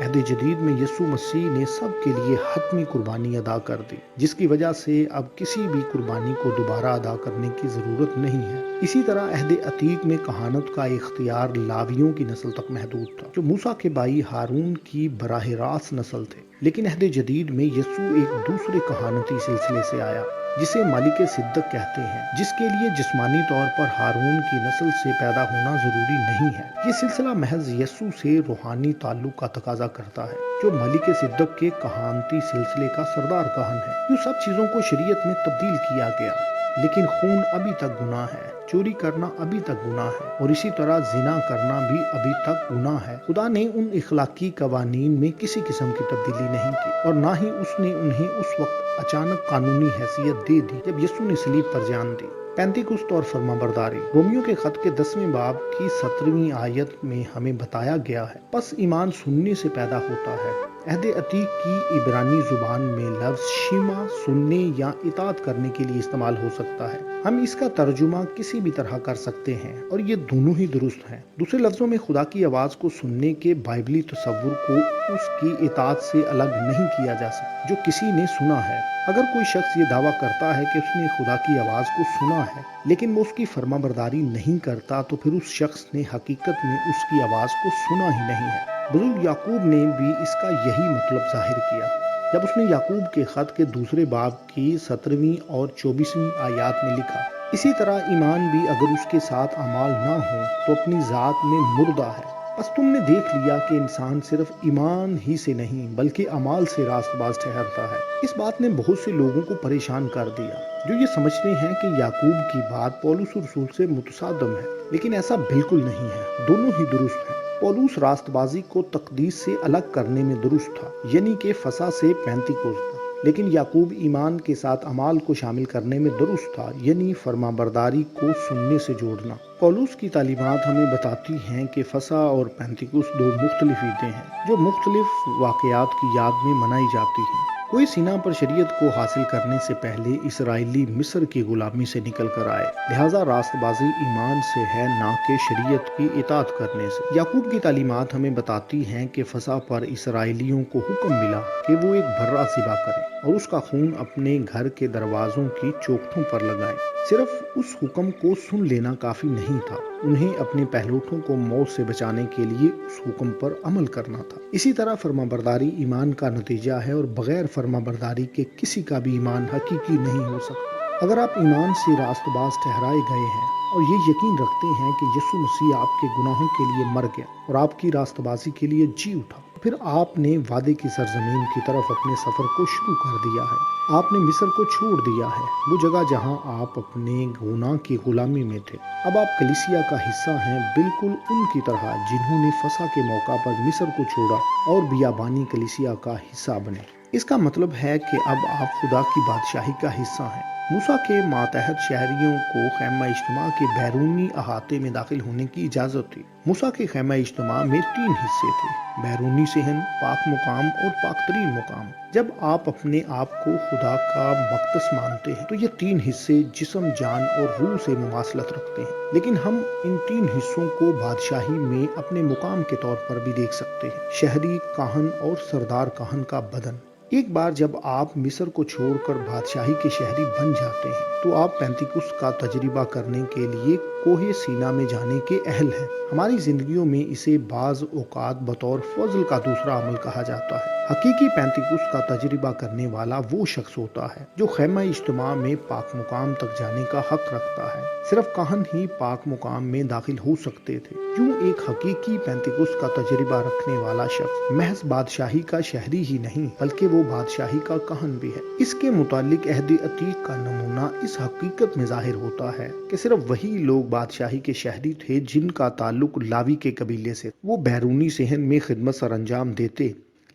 عہد جدید میں یسوع مسیح نے سب کے لیے حتمی قربانی ادا کر دی، جس کی وجہ سے اب کسی بھی قربانی کو دوبارہ ادا کرنے کی ضرورت نہیں ہے۔ اسی طرح عہد عتیق میں کہانت کا اختیار لاویوں کی نسل تک محدود تھا، جو موسیٰ کے بھائی ہارون کی براہ راست نسل تھے۔ لیکن عہد جدید میں یسوع ایک دوسرے کہانتی سلسلے سے آیا، جسے مالک صدق کہتے ہیں، جس کے لیے جسمانی طور پر ہارون کی نسل سے پیدا ہونا ضروری نہیں ہے۔ یہ سلسلہ محض یسوع سے روحانی تعلق کا تقاضا کرتا ہے، جو مالک صدق کے کہانتی سلسلے کا سردار کہن ہے۔ یہ سب چیزوں کو شریعت میں تبدیل کیا گیا، لیکن خون ابھی تک گناہ ہے، چوری کرنا ابھی تک گناہ ہے، اور اسی طرح زنا کرنا بھی ابھی تک گناہ ہے۔ خدا نے ان اخلاقی قوانین میں کسی قسم کی تبدیلی نہیں کی، اور نہ ہی اس نے انہیں اس وقت اچانک قانونی حیثیت دے دی جب یسوع نے صلیب پر جان دی۔ پینتیکست اور فرمانبرداری۔ رومیو کے خط کے 10ویں باب کی 17ویں آیت میں ہمیں بتایا گیا ہے، پس ایمان سننے سے پیدا ہوتا ہے۔ عہد عتیق کی عبرانی زبان میں لفظ شیما سننے یا اطاعت کرنے کے لیے استعمال ہو سکتا ہے۔ ہم اس کا ترجمہ کسی بھی طرح کر سکتے ہیں، اور یہ دونوں ہی درست ہیں۔ دوسرے لفظوں میں خدا کی آواز کو سننے کے بائبلی تصور کو اس کی اطاعت سے الگ نہیں کیا جا سکتا جو کسی نے سنا ہے۔ اگر کوئی شخص یہ دعویٰ کرتا ہے کہ اس نے خدا کی آواز کو سنا ہے، لیکن وہ اس کی فرمانبرداری نہیں کرتا، تو پھر اس شخص نے حقیقت میں اس کی آواز کو سنا ہی نہیں ہے۔ بزرگ یعقوب نے بھی اس کا یہی مطلب ظاہر کیا جب اس نے یعقوب کے خط کے دوسرے باب کی 17ویں اور 24ویں آیات میں لکھا، اسی طرح ایمان بھی اگر اس کے ساتھ اعمال نہ ہوں تو اپنی ذات میں مردہ ہے۔ بس تم نے دیکھ لیا کہ انسان صرف ایمان ہی سے نہیں بلکہ اعمال سے راست باز ٹھہرتا ہے۔ اس بات نے بہت سے لوگوں کو پریشان کر دیا جو یہ سمجھتے ہیں کہ یعقوب کی بات پولس رسول سے متصادم ہے، لیکن ایسا بالکل نہیں ہے، دونوں ہی درست ہیں۔ پولس راست بازی کو تقدیس سے الگ کرنے میں درست تھا، یعنی کہ فسح سے پینتیکوست تھا، لیکن یعقوب ایمان کے ساتھ اعمال کو شامل کرنے میں درست تھا، یعنی فرمانبرداری کو سننے سے جوڑنا۔ پولس کی تعلیمات ہمیں بتاتی ہیں کہ فسح اور پینتیکوست دو مختلف عیدیں ہیں جو مختلف واقعات کی یاد میں منائی جاتی ہیں۔ کوئی سینا پر شریعت کو حاصل کرنے سے پہلے اسرائیلی مصر کی غلامی سے نکل کر آئے، لہٰذا راست بازی ایمان سے ہے، نہ کہ شریعت کی اطاعت کرنے سے۔ یعقوب کی تعلیمات ہمیں بتاتی ہیں کہ فسح پر اسرائیلیوں کو حکم ملا کہ وہ ایک بھرا ذبح کریں اور اس کا خون اپنے گھر کے دروازوں کی چوکھٹوں پر لگائیں۔ صرف اس حکم کو سن لینا کافی نہیں تھا، انہیں اپنے پہلوٹوں کو موت سے بچانے کے لیے اس حکم پر عمل کرنا تھا۔ اسی طرح فرمانبرداری ایمان کا نتیجہ ہے، اور بغیر فرمانبرداری کے کسی کا بھی ایمان حقیقی نہیں ہو سکتا۔ اگر آپ ایمان سے راست باز ٹھہرائے گئے ہیں اور یہ یقین رکھتے ہیں کہ یسوع مسیح آپ کے گناہوں کے لیے مر گیا اور آپ کی راست بازی کے لیے جی اٹھا، پھر آپ نے وعدے کی سرزمین کی طرف اپنے سفر کو شروع کر دیا ہے۔ آپ نے مصر کو چھوڑ دیا ہے، وہ جگہ جہاں آپ اپنے گناہ کی غلامی میں تھے۔ اب آپ کلیسیا کا حصہ ہیں، بالکل ان کی طرح جنہوں نے فسح کے موقع پر مصر کو چھوڑا اور بیابانی کلیسیا کا حصہ بنے۔ اس کا مطلب ہے کہ اب آپ خدا کی بادشاہی کا حصہ ہیں۔ موسیٰ کے ماتحت شہریوں کو خیمہ اجتماع کے بیرونی احاطے میں داخل ہونے کی اجازت تھی۔ موسیٰ کے خیمہ اجتماع میں 3 حصے تھے: بیرونی صحن، پاک مقام اور پاک ترین مقام۔ جب آپ اپنے آپ کو خدا کا مقدس مانتے ہیں تو یہ 3 حصے جسم، جان اور روح سے مماثلت رکھتے ہیں، لیکن ہم ان 3 حصوں کو بادشاہی میں اپنے مقام کے طور پر بھی دیکھ سکتے ہیں: شہری، کاہن اور سردار کاہن کا بدن۔ ایک بار جب آپ مصر کو چھوڑ کر بادشاہی کے شہری بن جاتے ہیں تو آپ پینتیکوست کا تجربہ کرنے کے لیے کوہ سینا میں جانے کے اہل ہیں۔ ہماری زندگیوں میں اسے بعض اوقات بطور فضل کا دوسرا عمل کہا جاتا ہے۔ حقیقی پینتیکوست کا تجربہ کرنے والا وہ شخص ہوتا ہے جو خیمہ اجتماع میں پاک مقام تک جانے کا حق رکھتا ہے۔ صرف کاہن ہی پاک مقام میں داخل ہو سکتے تھے۔ یوں ایک حقیقی پینتیکوست کا تجربہ رکھنے والا شخص محض بادشاہی کا شہری ہی نہیں بلکہ وہ بادشاہی کا کاہن بھی ہے۔ اس کے متعلق عہد عتیق کا نمونہ اس حقیقت میں ظاہر ہوتا ہے کہ صرف وہی لوگ بادشاہی کے شہری تھے جن کا تعلق لاوی کے قبیلے سے۔ وہ بیرونی صحن میں خدمت سر انجام دیتے،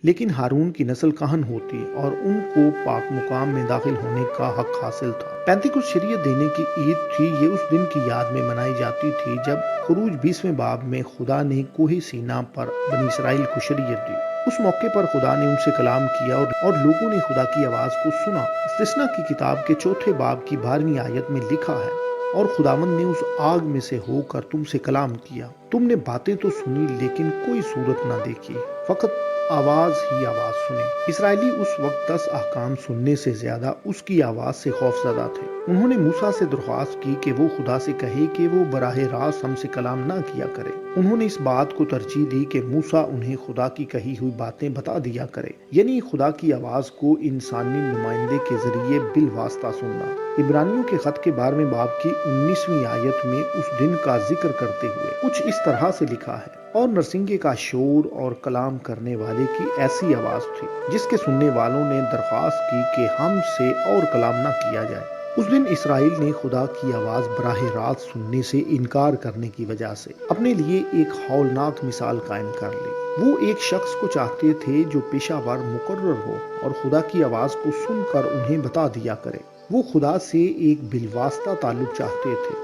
لیکن ہارون کی نسل کاہن ہوتی اور ان کو پاک مقام میں داخل ہونے کا حق حاصل تھا۔ پینتیکوست شریعت دینے کی عید تھی۔ یہ اس دن کی یاد میں منائی جاتی تھی جب خروج 20ویں باب میں خدا نے کوہ سینا پر بنی اسرائیل کو شریعت دی۔ اس موقع پر خدا نے ان سے کلام کیا اور لوگوں نے خدا کی آواز کو سنا۔ استثنا کی کتاب کے 4 باب کی 12ویں آیت میں لکھا ہے، اور خداوند نے اس آگ میں سے ہو کر تم سے کلام کیا، تم نے باتیں تو سنی لیکن کوئی صورت نہ دیکھی۔ فقط آواز ہی آواز سنیں۔ اسرائیلی اس وقت 10 احکام سننے سے زیادہ اس کی آواز سے خوفزدہ تھے۔ انہوں نے موسیٰ سے درخواست کی کہ وہ خدا سے کہے کہ وہ براہ راست ہم سے کلام نہ کیا کرے۔ انہوں نے اس بات کو ترجیح دی کہ موسیٰ انہیں خدا کی کہی ہوئی باتیں بتا دیا کرے، یعنی خدا کی آواز کو انسانی نمائندے کے ذریعے بالواسطہ سننا۔ عبرانیوں کے خط کے 12ویں باب کی 19ویں آیت میں اس دن کا ذکر کرتے ہوئے کچھ اس طرح سے لکھا ہے: اور نرسنگے کا شور اور کلام کرنے والے کی ایسی آواز تھی جس کے سننے والوں نے درخواست کی کہ ہم سے اور کلام نہ کیا جائے۔ اس دن اسرائیل نے خدا کی آواز براہ راست سننے سے انکار کرنے کی وجہ سے اپنے لیے ایک ہولناک مثال قائم کر لی۔ وہ ایک شخص کو چاہتے تھے جو پیشہ ور مقرر ہو اور خدا کی آواز کو سن کر انہیں بتا دیا کرے۔ وہ خدا سے ایک بالواسطہ تعلق چاہتے تھے۔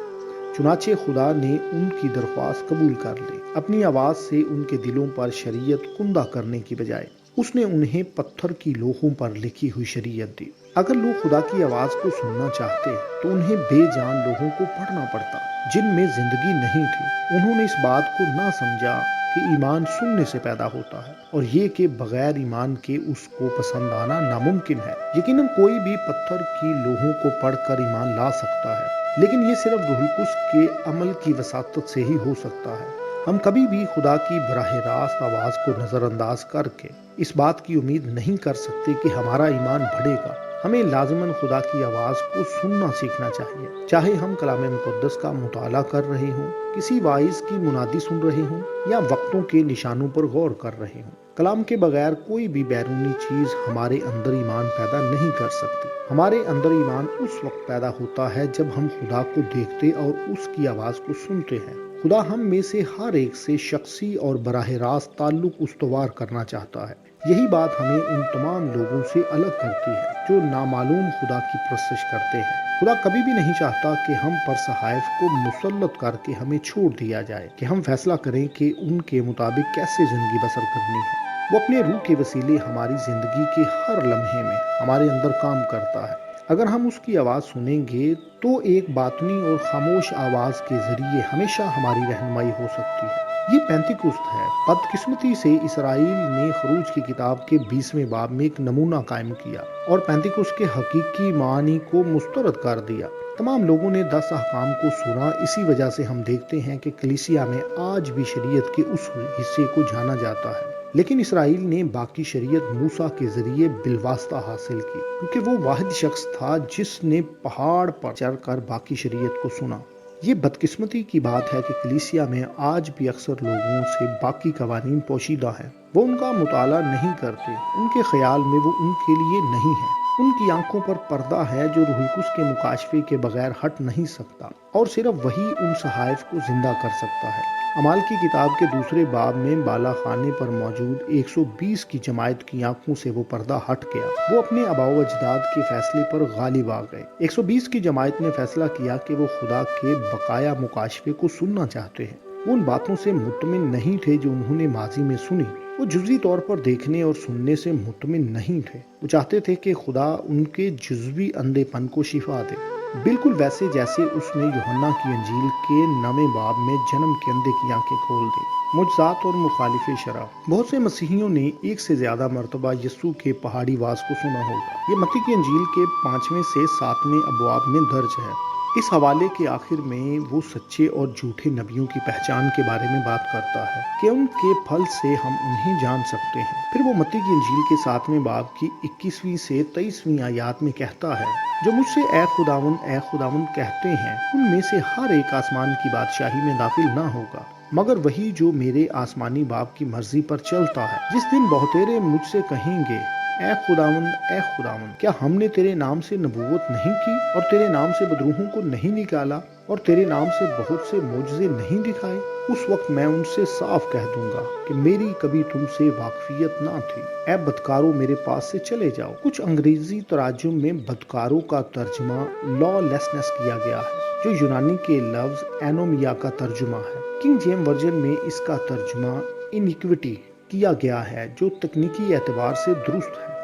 چنانچہ خدا نے ان کی درخواست قبول کر لی۔ اپنی آواز سے ان کے دلوں پر شریعت کندہ کرنے کی بجائے اس نے انہیں پتھر کی لوحوں پر لکھی ہوئی شریعت دی۔ اگر لوگ خدا کی آواز کو سننا چاہتے تو انہیں بے جان لوحوں کو پڑھنا پڑتا جن میں زندگی نہیں تھی۔ انہوں نے اس بات کو نہ سمجھا کہ ایمان سننے سے پیدا ہوتا ہے اور یہ کہ بغیر ایمان کے اس کو پسند آنا ناممکن ہے۔ یقیناً کوئی بھی پتھر کی لوحوں کو پڑھ کر ایمان لا سکتا ہے، لیکن یہ صرف روح القدس کے عمل کی وساطت سے ہی ہو سکتا ہے۔ ہم کبھی بھی خدا کی براہ راست آواز کو نظر انداز کر کے اس بات کی امید نہیں کر سکتے کہ ہمارا ایمان بڑھے گا۔ ہمیں لازماً خدا کی آواز کو سننا سیکھنا چاہیے، چاہے ہم کلام مقدس کا مطالعہ کر رہے ہوں، کسی واعظ کی منادی سن رہے ہوں یا وقتوں کے نشانوں پر غور کر رہے ہوں۔ کلام کے بغیر کوئی بھی بیرونی چیز ہمارے اندر ایمان پیدا نہیں کر سکتی۔ ہمارے اندر ایمان اس وقت پیدا ہوتا ہے جب ہم خدا کو دیکھتے اور اس کی آواز کو سنتے ہیں۔ خدا ہم میں سے ہر ایک سے شخصی اور براہ راست تعلق استوار کرنا چاہتا ہے۔ یہی بات ہمیں ان تمام لوگوں سے الگ کرتی ہے جو نامعلوم خدا کی پرستش کرتے ہیں۔ خدا کبھی بھی نہیں چاہتا کہ ہم پر صحائف کو مسلط کر کے ہمیں چھوڑ دیا جائے کہ ہم فیصلہ کریں کہ ان کے مطابق کیسے زندگی بسر کرنی ہے۔ وہ اپنے روح کے وسیلے ہماری زندگی کے ہر لمحے میں ہمارے اندر کام کرتا ہے۔ اگر ہم اس کی آواز سنیں گے تو ایک باطنی اور خاموش آواز کے ذریعے ہمیشہ ہماری رہنمائی ہو سکتی ہے۔ یہ پینتیکوست ہے۔ بدقسمتی سے اسرائیل نے خروج کی کتاب کے 20ویں باب میں ایک نمونہ قائم کیا اور پینتیکوست کے حقیقی معنی کو مسترد کر دیا۔ تمام لوگوں نے 10 احکام کو سنا۔ اسی وجہ سے ہم دیکھتے ہیں کہ کلیسیا میں آج بھی شریعت کے اس حصے کو جانا جاتا ہے، لیکن اسرائیل نے باقی شریعت موسیٰ کے ذریعے بالواسطہ حاصل کی، کیونکہ وہ واحد شخص تھا جس نے پہاڑ پر چڑھ کر باقی شریعت کو سنا۔ یہ بدقسمتی کی بات ہے کہ کلیسیا میں آج بھی اکثر لوگوں سے باقی قوانین پوشیدہ ہیں۔ وہ ان کا مطالعہ نہیں کرتے، ان کے خیال میں وہ ان کے لیے نہیں ہے۔ ان کی آنکھوں پر پردہ ہے جو روح القدس کے مکاشفے کے بغیر ہٹ نہیں سکتا، اور صرف وہی ان صحائف کو زندہ کر سکتا ہے۔ اعمال کی کتاب کے 2 باب میں بالا خانے پر موجود 120 کی جماعت کی آنکھوں سے وہ پردہ ہٹ گیا۔ وہ اپنے آباء و اجداد کے فیصلے پر غالب آ گئے۔ 120 کی جماعت نے فیصلہ کیا کہ وہ خدا کے بقایا مکاشفے کو سننا چاہتے ہیں۔ وہ ان باتوں سے مطمئن نہیں تھے جو انہوں نے ماضی میں سنی۔ وہ جزوی طور پر دیکھنے اور سننے سے مطمئن نہیں تھے۔ وہ چاہتے تھے کہ خدا ان کے جزوی اندھے پن کو شفا دے، بالکل ویسے جیسے اس نے یوحنا کی انجیل کے 9ویں باب میں جنم کے اندھے کی آنکھیں کھول دی۔ معجزات اور مخالف شرع۔ بہت سے مسیحیوں نے ایک سے زیادہ مرتبہ یسوع کے پہاڑی واز کو سنا ہوگا۔ یہ متی کی انجیل کے 5ویں سے 7ویں ابواب میں درج ہے۔ اس حوالے کے آخر میں وہ سچے اور جھوٹے نبیوں کی پہچان کے بارے میں بات کرتا ہے کہ ان کے پھل سے ہم انہیں جان سکتے ہیں۔ پھر وہ متی کی انجیل کے 7ویں باب کی 21ویں سے 23ویں آیات میں کہتا ہے: جو مجھ سے اے خداوند کہتے ہیں ان میں سے ہر ایک آسمان کی بادشاہی میں داخل نہ ہوگا، مگر وہی جو میرے آسمانی باپ کی مرضی پر چلتا ہے۔ جس دن بہتیرے مجھ سے کہیں گے: اے خداوند کیا ہم نے تیرے نام سے نبوت نہیں کی اور تیرے نام سے بدروحوں کو نہیں نکالا اور تیرے نام سے بہت سے معجزے نہیں دکھائے؟ اس وقت میں ان سے صاف کہہ دوں گا کہ میری کبھی تم سے واقفیت نہ تھی۔ اے بدکاروں میرے پاس سے چلے جاؤ۔ کچھ انگریزی تراجم میں بدکاروں کا ترجمہ لا لیسنس کیا گیا ہے، جو یونانی کے لفظ اینومیا کا ترجمہ ہے۔ کنگ جیمز ورژن میں اس کا ترجمہ انیکویٹی کیا گیا ہے، جو تکنیکی اعتبار سے درست ہے۔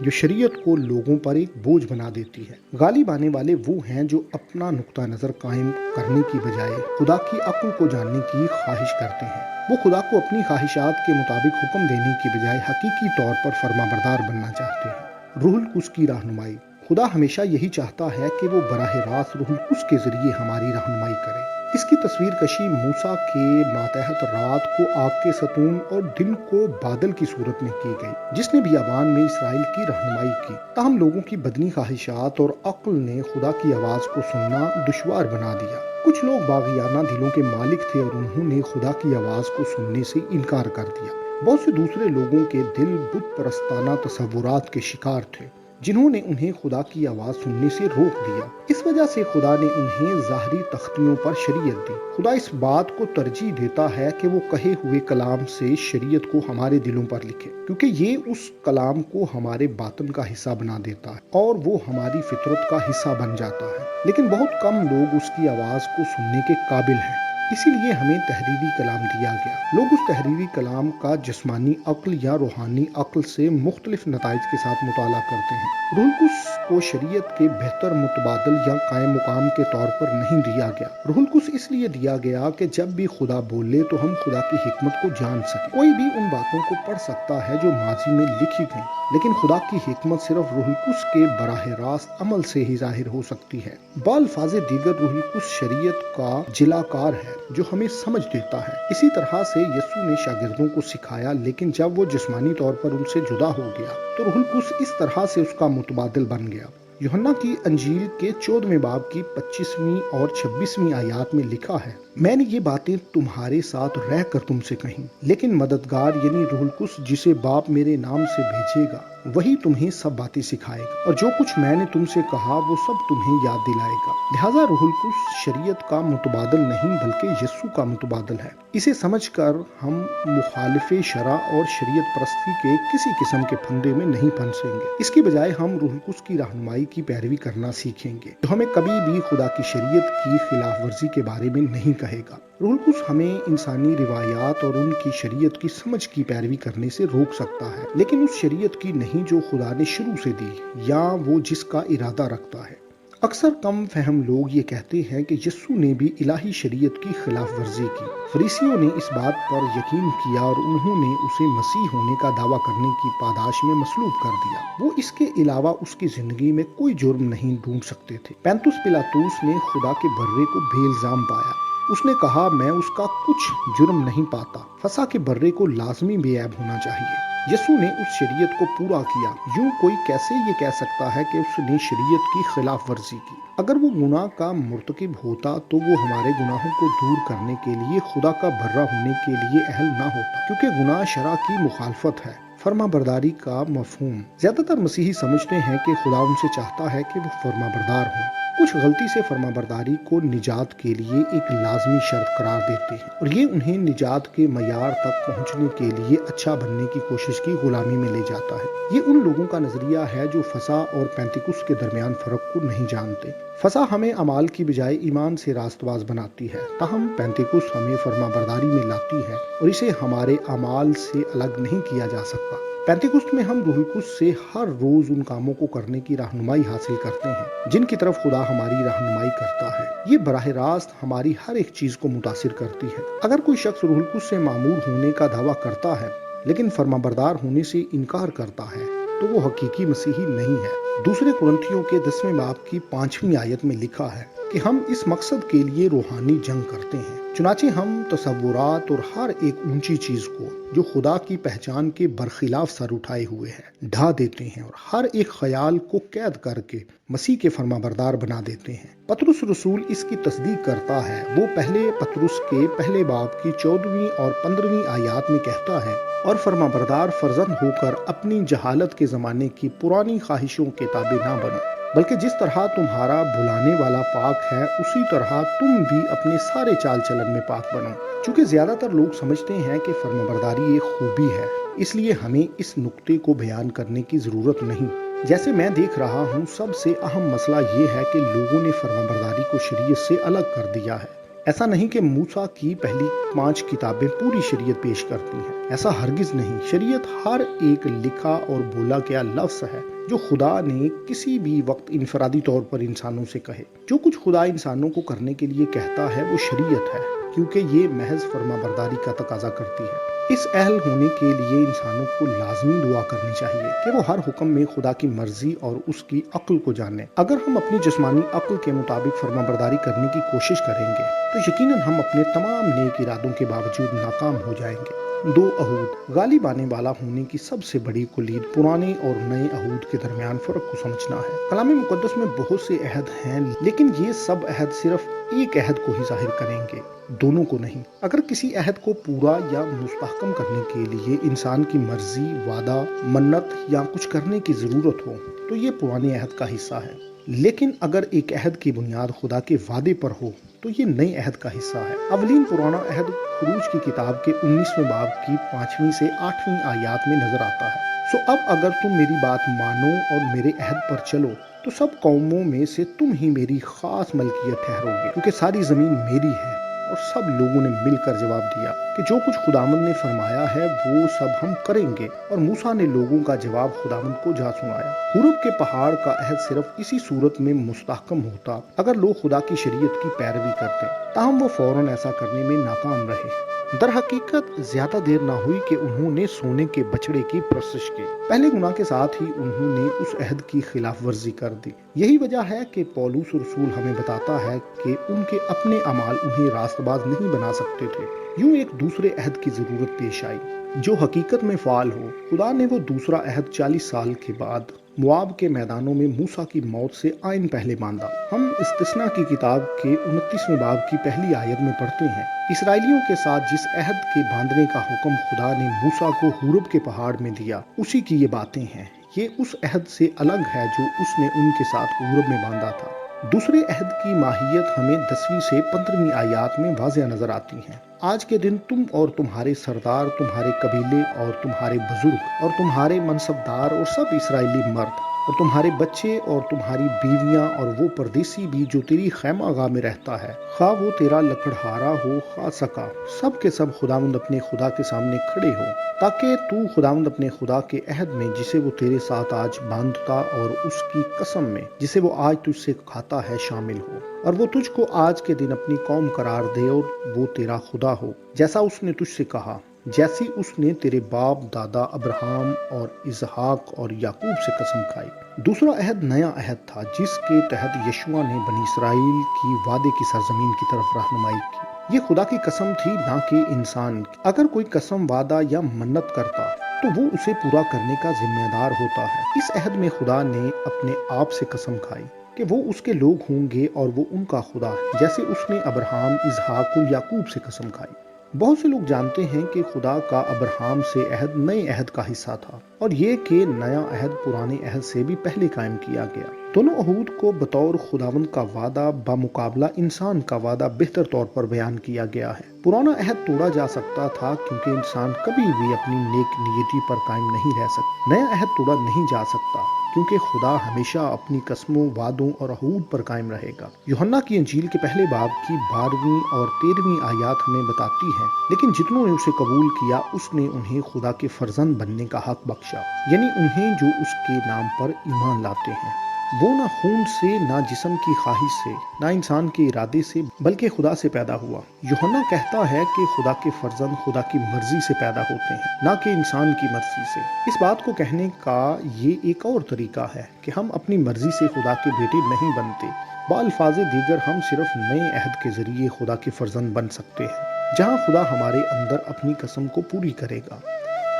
جو شریعت کو لوگوں پر ایک بوجھ بنا دیتی ہے۔ غالب آنے والے وہ ہیں جو اپنا نقطہ نظر قائم کرنے کی بجائے خدا کی عقل کو جاننے کی خواہش کرتے ہیں۔ وہ خدا کو اپنی خواہشات کے مطابق حکم دینے کی بجائے حقیقی طور پر فرمانبردار بننا چاہتے ہیں۔ روح القدس کی رہنمائی۔ خدا ہمیشہ یہی چاہتا ہے کہ وہ براہ راست روح القدس کے ذریعے ہماری رہنمائی کرے۔ اس کی تصویر کشی موسیٰ کے ماتحت رات کو آگ کے ستون اور دن کو بادل کی صورت میں کی گئی، جس نے بیابان میں اسرائیل کی رہنمائی کی۔ تاہم لوگوں کی بدنی خواہشات اور عقل نے خدا کی آواز کو سننا دشوار بنا دیا۔ کچھ لوگ باغیانہ دلوں کے مالک تھے اور انہوں نے خدا کی آواز کو سننے سے انکار کر دیا۔ بہت سے دوسرے لوگوں کے دل بت پرستانہ تصورات کے شکار تھے، جنہوں نے انہیں خدا کی آواز سننے سے روک دیا۔ اس وجہ سے خدا نے انہیں ظاہری تختیوں پر شریعت دی۔ خدا اس بات کو ترجیح دیتا ہے کہ وہ کہے ہوئے کلام سے شریعت کو ہمارے دلوں پر لکھے، کیونکہ یہ اس کلام کو ہمارے باطن کا حصہ بنا دیتا ہے اور وہ ہماری فطرت کا حصہ بن جاتا ہے۔ لیکن بہت کم لوگ اس کی آواز کو سننے کے قابل ہیں، اسی لیے ہمیں تحریری کلام دیا گیا۔ لوگ اس تحریری کلام کا جسمانی عقل یا روحانی عقل سے مختلف نتائج کے ساتھ مطالعہ کرتے ہیں۔ روح القدس کو شریعت کے بہتر متبادل یا قائم مقام کے طور پر نہیں دیا گیا۔ روح القدس اس لیے دیا گیا کہ جب بھی خدا بولے تو ہم خدا کی حکمت کو جان سکیں۔ کوئی بھی ان باتوں کو پڑھ سکتا ہے جو ماضی میں لکھی گئیں، لیکن خدا کی حکمت صرف روح القدس کے براہ راست عمل سے ہی ظاہر ہو سکتی ہے۔ بالفاظ دیگر روح القدس شریعت کا جلاکار ہے جو ہمیں سمجھ دیتا ہے۔ اسی طرح سے یسوع نے شاگردوں کو سکھایا، لیکن جب وہ جسمانی طور پر ان سے جدا ہو گیا تو روح القدس اس طرح سے اس کا متبادل بن گیا۔ یوحنا کی انجیل کے 14ویں باب کی 25ویں اور 26ویں آیات میں لکھا ہے، میں نے یہ باتیں تمہارے ساتھ رہ کر تم سے کہیں، لیکن مددگار یعنی روح القدس جسے باپ میرے نام سے بھیجے گا، وہی تمہیں سب باتیں سکھائے گا اور جو کچھ میں نے تم سے کہا وہ سب تمہیں یاد دلائے گا۔ لہٰذا روح القدس شریعت کا متبادل نہیں بلکہ یسوع کا متبادل ہے۔ اسے سمجھ کر ہم مخالف شرع اور شریعت پرستی کے کسی قسم کے پھندے میں نہیں پھنسیں گے۔ اس کی بجائے ہم روح القدس کی رہنمائی کی پیروی کرنا سیکھیں گے، جو ہمیں کبھی بھی خدا کی شریعت کی خلاف ورزی کے بارے میں نہیں کہے گا۔ روح القدس ہمیں انسانی روایات اور ان کی شریعت کی سمجھ کی پیروی کرنے سے روک سکتا ہے، لیکن اس شریعت کی نہیں جو خدا نے شروع سے دی یا وہ جس کا ارادہ رکھتا ہے۔ اکثر کم فہم لوگ یہ کہتے ہیں کہ یسوع نے بھی الہی شریعت کی خلاف ورزی کی۔ فریسیوں نے اس بات پر یقین کیا اور انہوں نے اسے مسیح ہونے کا دعویٰ کرنے کی پاداش میں مصلوب کر دیا۔ وہ اس کے علاوہ اس کی زندگی میں کوئی جرم نہیں ڈھونڈ سکتے تھے۔ پینتوس پیلاطوس نے خدا کے برے کو بے الزام پایا۔ اس نے کہا، میں اس کا کچھ جرم نہیں پاتا۔ فسح کے برے کو لازمی بے عیب ہونا چاہیے۔ یسوع نے اس شریعت کو پورا کیا۔ یوں کوئی کیسے یہ کہہ سکتا ہے کہ اس نے شریعت کی خلاف ورزی کی؟ اگر وہ گناہ کا مرتکب ہوتا تو وہ ہمارے گناہوں کو دور کرنے کے لیے خدا کا بھرا ہونے کے لیے اہل نہ ہوتا، کیونکہ گناہ شرع کی مخالفت ہے۔ فرما برداری کا مفہوم۔ زیادہ تر مسیحی سمجھتے ہیں کہ خدا ان سے چاہتا ہے کہ وہ فرما بردار ہوں۔ کچھ غلطی سے فرما برداری کو نجات کے لیے ایک لازمی شرط قرار دیتے ہیں اور یہ انہیں نجات کے معیار تک پہنچنے کے لیے اچھا بننے کی کوشش کی غلامی میں لے جاتا ہے۔ یہ ان لوگوں کا نظریہ ہے جو فسح اور پینتیکوس کے درمیان فرق کو نہیں جانتے۔ فسح ہمیں اعمال کی بجائے ایمان سے راست باز بناتی ہے، تاہم پینتیکوس ہمیں فرما برداری میں لاتی ہے اور اسے ہمارے اعمال سے الگ نہیں کیا جا سکتا۔ پینتیکوست میں ہم روح القدس سے ہر روز ان کاموں کو کرنے کی رہنمائی حاصل کرتے ہیں جن کی طرف خدا ہماری رہنمائی کرتا ہے۔ یہ براہ راست ہماری ہر ایک چیز کو متاثر کرتی ہے۔ اگر کوئی شخص روح القدس سے معمور ہونے کا دعویٰ کرتا ہے لیکن فرما بردار ہونے سے انکار کرتا ہے تو وہ حقیقی مسیحی نہیں ہے۔ دوسرے قرنتھیوں کے 10ویں باب کی 5ویں آیت میں لکھا ہے کہ ہم اس مقصد کے لیے روحانی جنگ کرتے ہیں، چنانچہ ہم تصورات اور ہر ایک اونچی چیز کو جو خدا کی پہچان کے برخلاف سر اٹھائے ہوئے ہے ڈھا دیتے ہیں اور ہر ایک خیال کو قید کر کے مسیح کے فرما بردار بنا دیتے ہیں۔ پطرس رسول اس کی تصدیق کرتا ہے۔ وہ پہلے پطرس کے پہلے باب کی 14ویں اور 15ویں آیات میں کہتا ہے، اور فرما بردار فرزند ہو کر اپنی جہالت کے زمانے کی پرانی خواہشوں کے تابع نہ بنو، بلکہ جس طرح تمہارا بلانے والا پاک ہے اسی طرح تم بھی اپنے سارے چال چلن میں پاک بنو۔ چونکہ زیادہ تر لوگ سمجھتے ہیں کہ فرما برداری ایک خوبی ہے، اس لیے ہمیں اس نقطے کو بیان کرنے کی ضرورت نہیں۔ جیسے میں دیکھ رہا ہوں، سب سے اہم مسئلہ یہ ہے کہ لوگوں نے فرما برداری کو شریعت سے الگ کر دیا ہے۔ ایسا نہیں کہ موسیٰ کی پہلی 5 کتابیں پوری شریعت پیش کرتی ہیں، ایسا ہرگز نہیں۔ شریعت ہر ایک لکھا اور بولا گیا لفظ ہے جو خدا نے کسی بھی وقت انفرادی طور پر انسانوں سے کہے۔ جو کچھ خدا انسانوں کو کرنے کے لیے کہتا ہے وہ شریعت ہے، کیونکہ یہ محض فرما برداری کا تقاضا کرتی ہے۔ اس اہل ہونے کے لیے انسانوں کو لازمی دعا کرنی چاہیے کہ وہ ہر حکم میں خدا کی مرضی اور اس کی عقل کو جانیں۔ اگر ہم اپنی جسمانی عقل کے مطابق فرما برداری کرنے کی کوشش کریں گے تو یقیناً ہم اپنے تمام نیک ارادوں کے باوجود ناکام ہو جائیں گے۔ 2 عہود غالب آنے والا ہونے کی سب سے بڑی کلید پرانے اور نئے عہود کے درمیان فرق کو سمجھنا ہے۔ کلام مقدس میں بہت سے عہد ہیں، لیکن یہ سب عہد صرف ایک عہد کو ہی ظاہر کریں گے، دونوں کو نہیں۔ اگر کسی عہد کو پورا یا مستحکم کرنے کے لیے انسان کی مرضی، وعدہ، منت یا کچھ کرنے کی ضرورت ہو تو یہ پرانے عہد کا حصہ ہے، لیکن اگر ایک عہد کی بنیاد خدا کے وعدے پر ہو تو یہ نئے عہد کا حصہ ہے۔ اولین پرانا عہد خروج کی کتاب کے 19ویں باب کی 5ویں سے 8ویں آیات میں نظر آتا ہے۔ سو اب اگر تم میری بات مانو اور میرے عہد پر چلو تو سب قوموں میں سے تم ہی میری خاص ملکیت ٹھہرو گے، کیونکہ ساری زمین میری ہے۔ اور سب لوگوں نے مل کر جواب دیا کہ جو کچھ خداوند نے فرمایا ہے وہ سب ہم کریں گے، اور موسیٰ نے لوگوں کا جواب خداوند کو جا سنایا۔ حورب کے پہاڑ کا عہد صرف اسی صورت میں مستحکم ہوتا اگر لوگ خدا کی شریعت کی پیروی کرتے، تاہم وہ فوراً ایسا کرنے میں ناکام رہے۔ در حقیقت زیادہ دیر نہ ہوئی کہ انہوں نے سونے کے بچڑے کی پرستش کی۔ پہلے گناہ کے ساتھ ہی انہوں نے اس عہد کی خلاف ورزی کر دی۔ یہی وجہ ہے کہ پولس رسول ہمیں بتاتا ہے کہ ان کے اپنے اعمال انہیں راست باز نہیں بنا سکتے تھے۔ یوں ایک دوسرے عہد کی ضرورت پیش آئی جو حقیقت میں فعال ہو۔ خدا نے وہ دوسرا عہد 40 سال کے بعد مواب کے میدانوں میں موسیٰ کی موت سے آئین پہلے باندھا۔ ہم استثنا کی کتاب کے 29ویں باب کی پہلی آیت میں پڑھتے ہیں، اسرائیلیوں کے ساتھ جس عہد کے باندھنے کا حکم خدا نے موسیٰ کو حورب کے پہاڑ میں دیا، اسی کی یہ باتیں ہیں۔ یہ اس عہد سے الگ ہے جو اس نے ان کے ساتھ حورب میں باندھا تھا۔ دوسرے عہد کی ماہیت ہمیں 10ویں سے 15ویں آیات میں واضح نظر آتی ہے۔ آج کے دن تم اور تمہارے سردار، تمہارے قبیلے اور تمہارے بزرگ اور تمہارے منصبدار اور سب اسرائیلی مرد اور تمہارے بچے اور تمہاری بیویاں اور وہ پردیسی بھی جو تیری خیمہ گاہ میں رہتا ہے، خواہ وہ تیرا لکڑہارا ہو خواہ سکا، سب کے سب خداوند اپنے خدا کے سامنے کھڑے ہو، تاکہ تو خداوند اپنے خدا کے عہد میں جسے وہ تیرے ساتھ آج باندھتا اور اس کی قسم میں جسے وہ آج تجھ سے کھاتا ہے شامل ہو، اور وہ تجھ کو آج کے دن اپنی قوم قرار دے اور وہ تیرا خدا ہو، جیسا اس نے تجھ سے کہا، جیسی اس نے تیرے باپ دادا ابراہم اور اسحاق اور یعقوب سے قسم کھائی۔ دوسرا عہد نیا عہد تھا جس کے تحت یشوع نے بنی اسرائیل کی وعدے کی سرزمین کی طرف رہنمائی کی۔ یہ خدا کی قسم تھی، نہ کہ انسان کی۔ اگر کوئی قسم، وعدہ یا منت کرتا تو وہ اسے پورا کرنے کا ذمہ دار ہوتا ہے۔ اس عہد میں خدا نے اپنے آپ سے قسم کھائی کہ وہ اس کے لوگ ہوں گے اور وہ ان کا خدا ہے، جیسے اس نے ابراہم، اسحاق اور یعقوب سے قسم کھائی۔ بہت سے لوگ جانتے ہیں کہ خدا کا ابراہم سے عہد نئے عہد کا حصہ تھا، اور یہ کہ نیا عہد پرانے عہد سے بھی پہلے قائم کیا گیا۔ دونوں عہود کو بطور خداوند کا وعدہ بمقابلہ انسان کا وعدہ بہتر طور پر بیان کیا گیا ہے۔ پرانا عہد توڑا جا سکتا تھا کیونکہ انسان کبھی بھی اپنی نیک نیتی پر قائم نہیں رہ سکتا۔ نیا عہد توڑا نہیں جا سکتا کیونکہ خدا ہمیشہ اپنی قسموں، وعدوں اور عہود پر قائم رہے گا۔ یوحنا کی انجیل کے پہلے باب کی 12ویں اور 13ویں آیات ہمیں بتاتی ہیں، لیکن جتنوں نے اسے قبول کیا اس نے انہیں خدا کے فرزند بننے کا حق بخشا، یعنی انہیں جو اس کے نام پر ایمان لاتے ہیں۔ وہ نہ خون سے، نہ جسم کی خواہش سے، نہ انسان کے ارادے سے، بلکہ خدا سے پیدا ہوا۔ یوحنا کہتا ہے کہ خدا کے فرزند خدا کی مرضی سے پیدا ہوتے ہیں، نہ کہ انسان کی مرضی سے۔ اس بات کو کہنے کا یہ ایک اور طریقہ ہے کہ ہم اپنی مرضی سے خدا کے بیٹے نہیں بنتے۔ بالفاظ دیگر ہم صرف نئے عہد کے ذریعے خدا کے فرزند بن سکتے ہیں، جہاں خدا ہمارے اندر اپنی قسم کو پوری کرے گا۔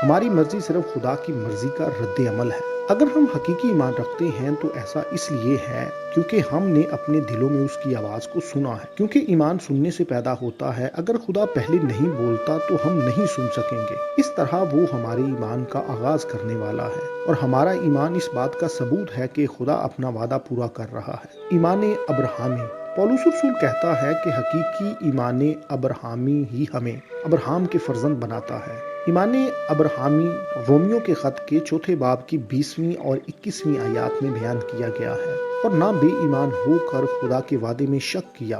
ہماری مرضی صرف خدا کی مرضی کا رد عمل ہے۔ اگر ہم حقیقی ایمان رکھتے ہیں تو ایسا اس لیے ہے کیونکہ ہم نے اپنے دلوں میں اس کی آواز کو سنا ہے، کیونکہ ایمان سننے سے پیدا ہوتا ہے۔ اگر خدا پہلے نہیں بولتا تو ہم نہیں سن سکیں گے۔ اس طرح وہ ہمارے ایمان کا آغاز کرنے والا ہے، اور ہمارا ایمان اس بات کا ثبوت ہے کہ خدا اپنا وعدہ پورا کر رہا ہے۔ ایمان ابراہیمی۔ پولس رسول کہتا ہے کہ حقیقی ایمان ابراہیمی ہی ہمیں ابراہم کے فرزند بناتا ہے۔ ایمان ابراہیمی رومیو کے خط کے 4 باب کی 20ویں اور 21ویں آیات میں بیان کیا گیا ہے۔ اور نہ بے ایمان ہو کر خدا کے وعدے میں شک کیا،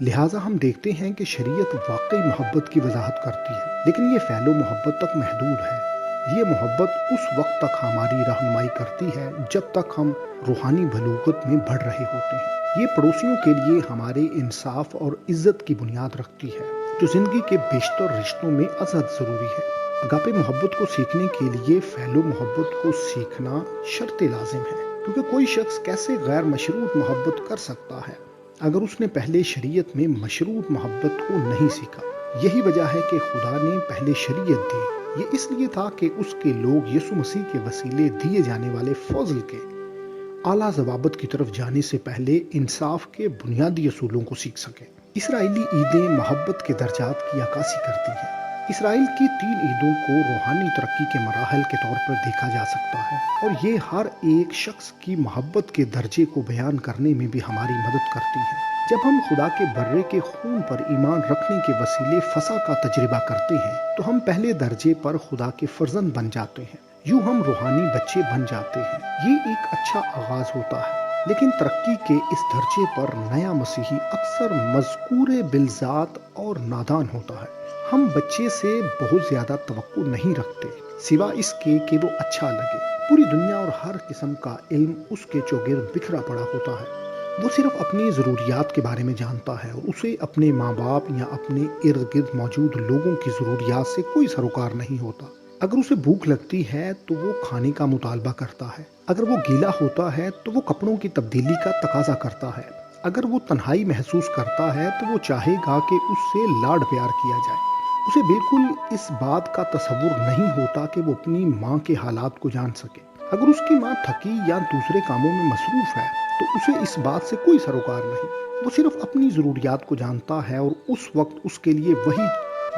لہٰذا ہم دیکھتے ہیں کہ شریعت واقعی محبت کی وضاحت کرتی ہے، لیکن یہ فعل و محبت تک محدود ہے۔ یہ محبت اس وقت تک ہماری رہنمائی کرتی ہے جب تک ہم روحانی بلوغت میں بڑھ رہے ہوتے ہیں۔ یہ پڑوسیوں کے لیے ہمارے انصاف اور عزت کی بنیاد رکھتی ہے، جو زندگی کے بیشتر رشتوں میں ازحد ضروری ہے۔ اگاپے محبت کو سیکھنے کے لیے فعل و محبت کو سیکھنا شرط لازم ہے، کیونکہ کوئی شخص کیسے غیر مشروط محبت کر سکتا ہے اگر اس نے پہلے شریعت میں مشروط محبت کو نہیں سیکھا۔ یہی وجہ ہے کہ خدا نے پہلے شریعت دی۔ یہ اس لیے تھا کہ اس کے لوگ یسوع مسیح کے وسیلے دیے جانے والے فضل کے اعلیٰ ضوابط کی طرف جانے سے پہلے انصاف کے بنیادی اصولوں کو سیکھ سکیں۔ اسرائیلی عیدیں محبت کے درجات کی عکاسی کرتی ہیں۔ اسرائیل کی 3 عیدوں کو روحانی ترقی کے مراحل کے طور پر دیکھا جا سکتا ہے، اور یہ ہر ایک شخص کی محبت کے درجے کو بیان کرنے میں بھی ہماری مدد کرتی ہیں۔ جب ہم خدا کے برے کے خون پر ایمان رکھنے کے وسیلے فسح کا تجربہ کرتے ہیں تو ہم پہلے درجے پر خدا کے فرزند بن جاتے ہیں۔ یوں ہم روحانی بچے بن جاتے ہیں۔ یہ ایک اچھا آغاز ہوتا ہے، لیکن ترقی کے اس درجے پر نیا مسیحی اکثر مذکور بالذات اور نادان ہوتا ہے۔ ہم بچے سے بہت زیادہ توقع نہیں رکھتے، سوا اس کے کہ وہ اچھا لگے۔ پوری دنیا اور ہر قسم کا علم اس کے چوگرد بکھرا پڑا ہوتا ہے۔ وہ صرف اپنی ضروریات کے بارے میں جانتا ہے، اور اسے اپنے ماں باپ یا اپنے ارد گرد موجود لوگوں کی ضروریات سے کوئی سروکار نہیں ہوتا۔ اگر اسے بھوک لگتی ہے تو وہ کھانے کا مطالبہ کرتا ہے، اگر وہ گیلا ہوتا ہے تو وہ کپڑوں کی تبدیلی کا تقاضا کرتا ہے، اگر وہ تنہائی محسوس کرتا ہے تو وہ چاہے گا کہ اس سے لاڈ پیار کیا جائے۔ اسے بالکل اس بات کا تصور نہیں ہوتا کہ وہ اپنی ماں کے حالات کو جان سکے۔ اگر اس کی ماں تھکی یا دوسرے کاموں میں مصروف ہے تو اسے اس بات سے کوئی سروکار نہیں۔ وہ صرف اپنی ضروریات کو جانتا ہے، اور اس وقت اس کے لیے وہی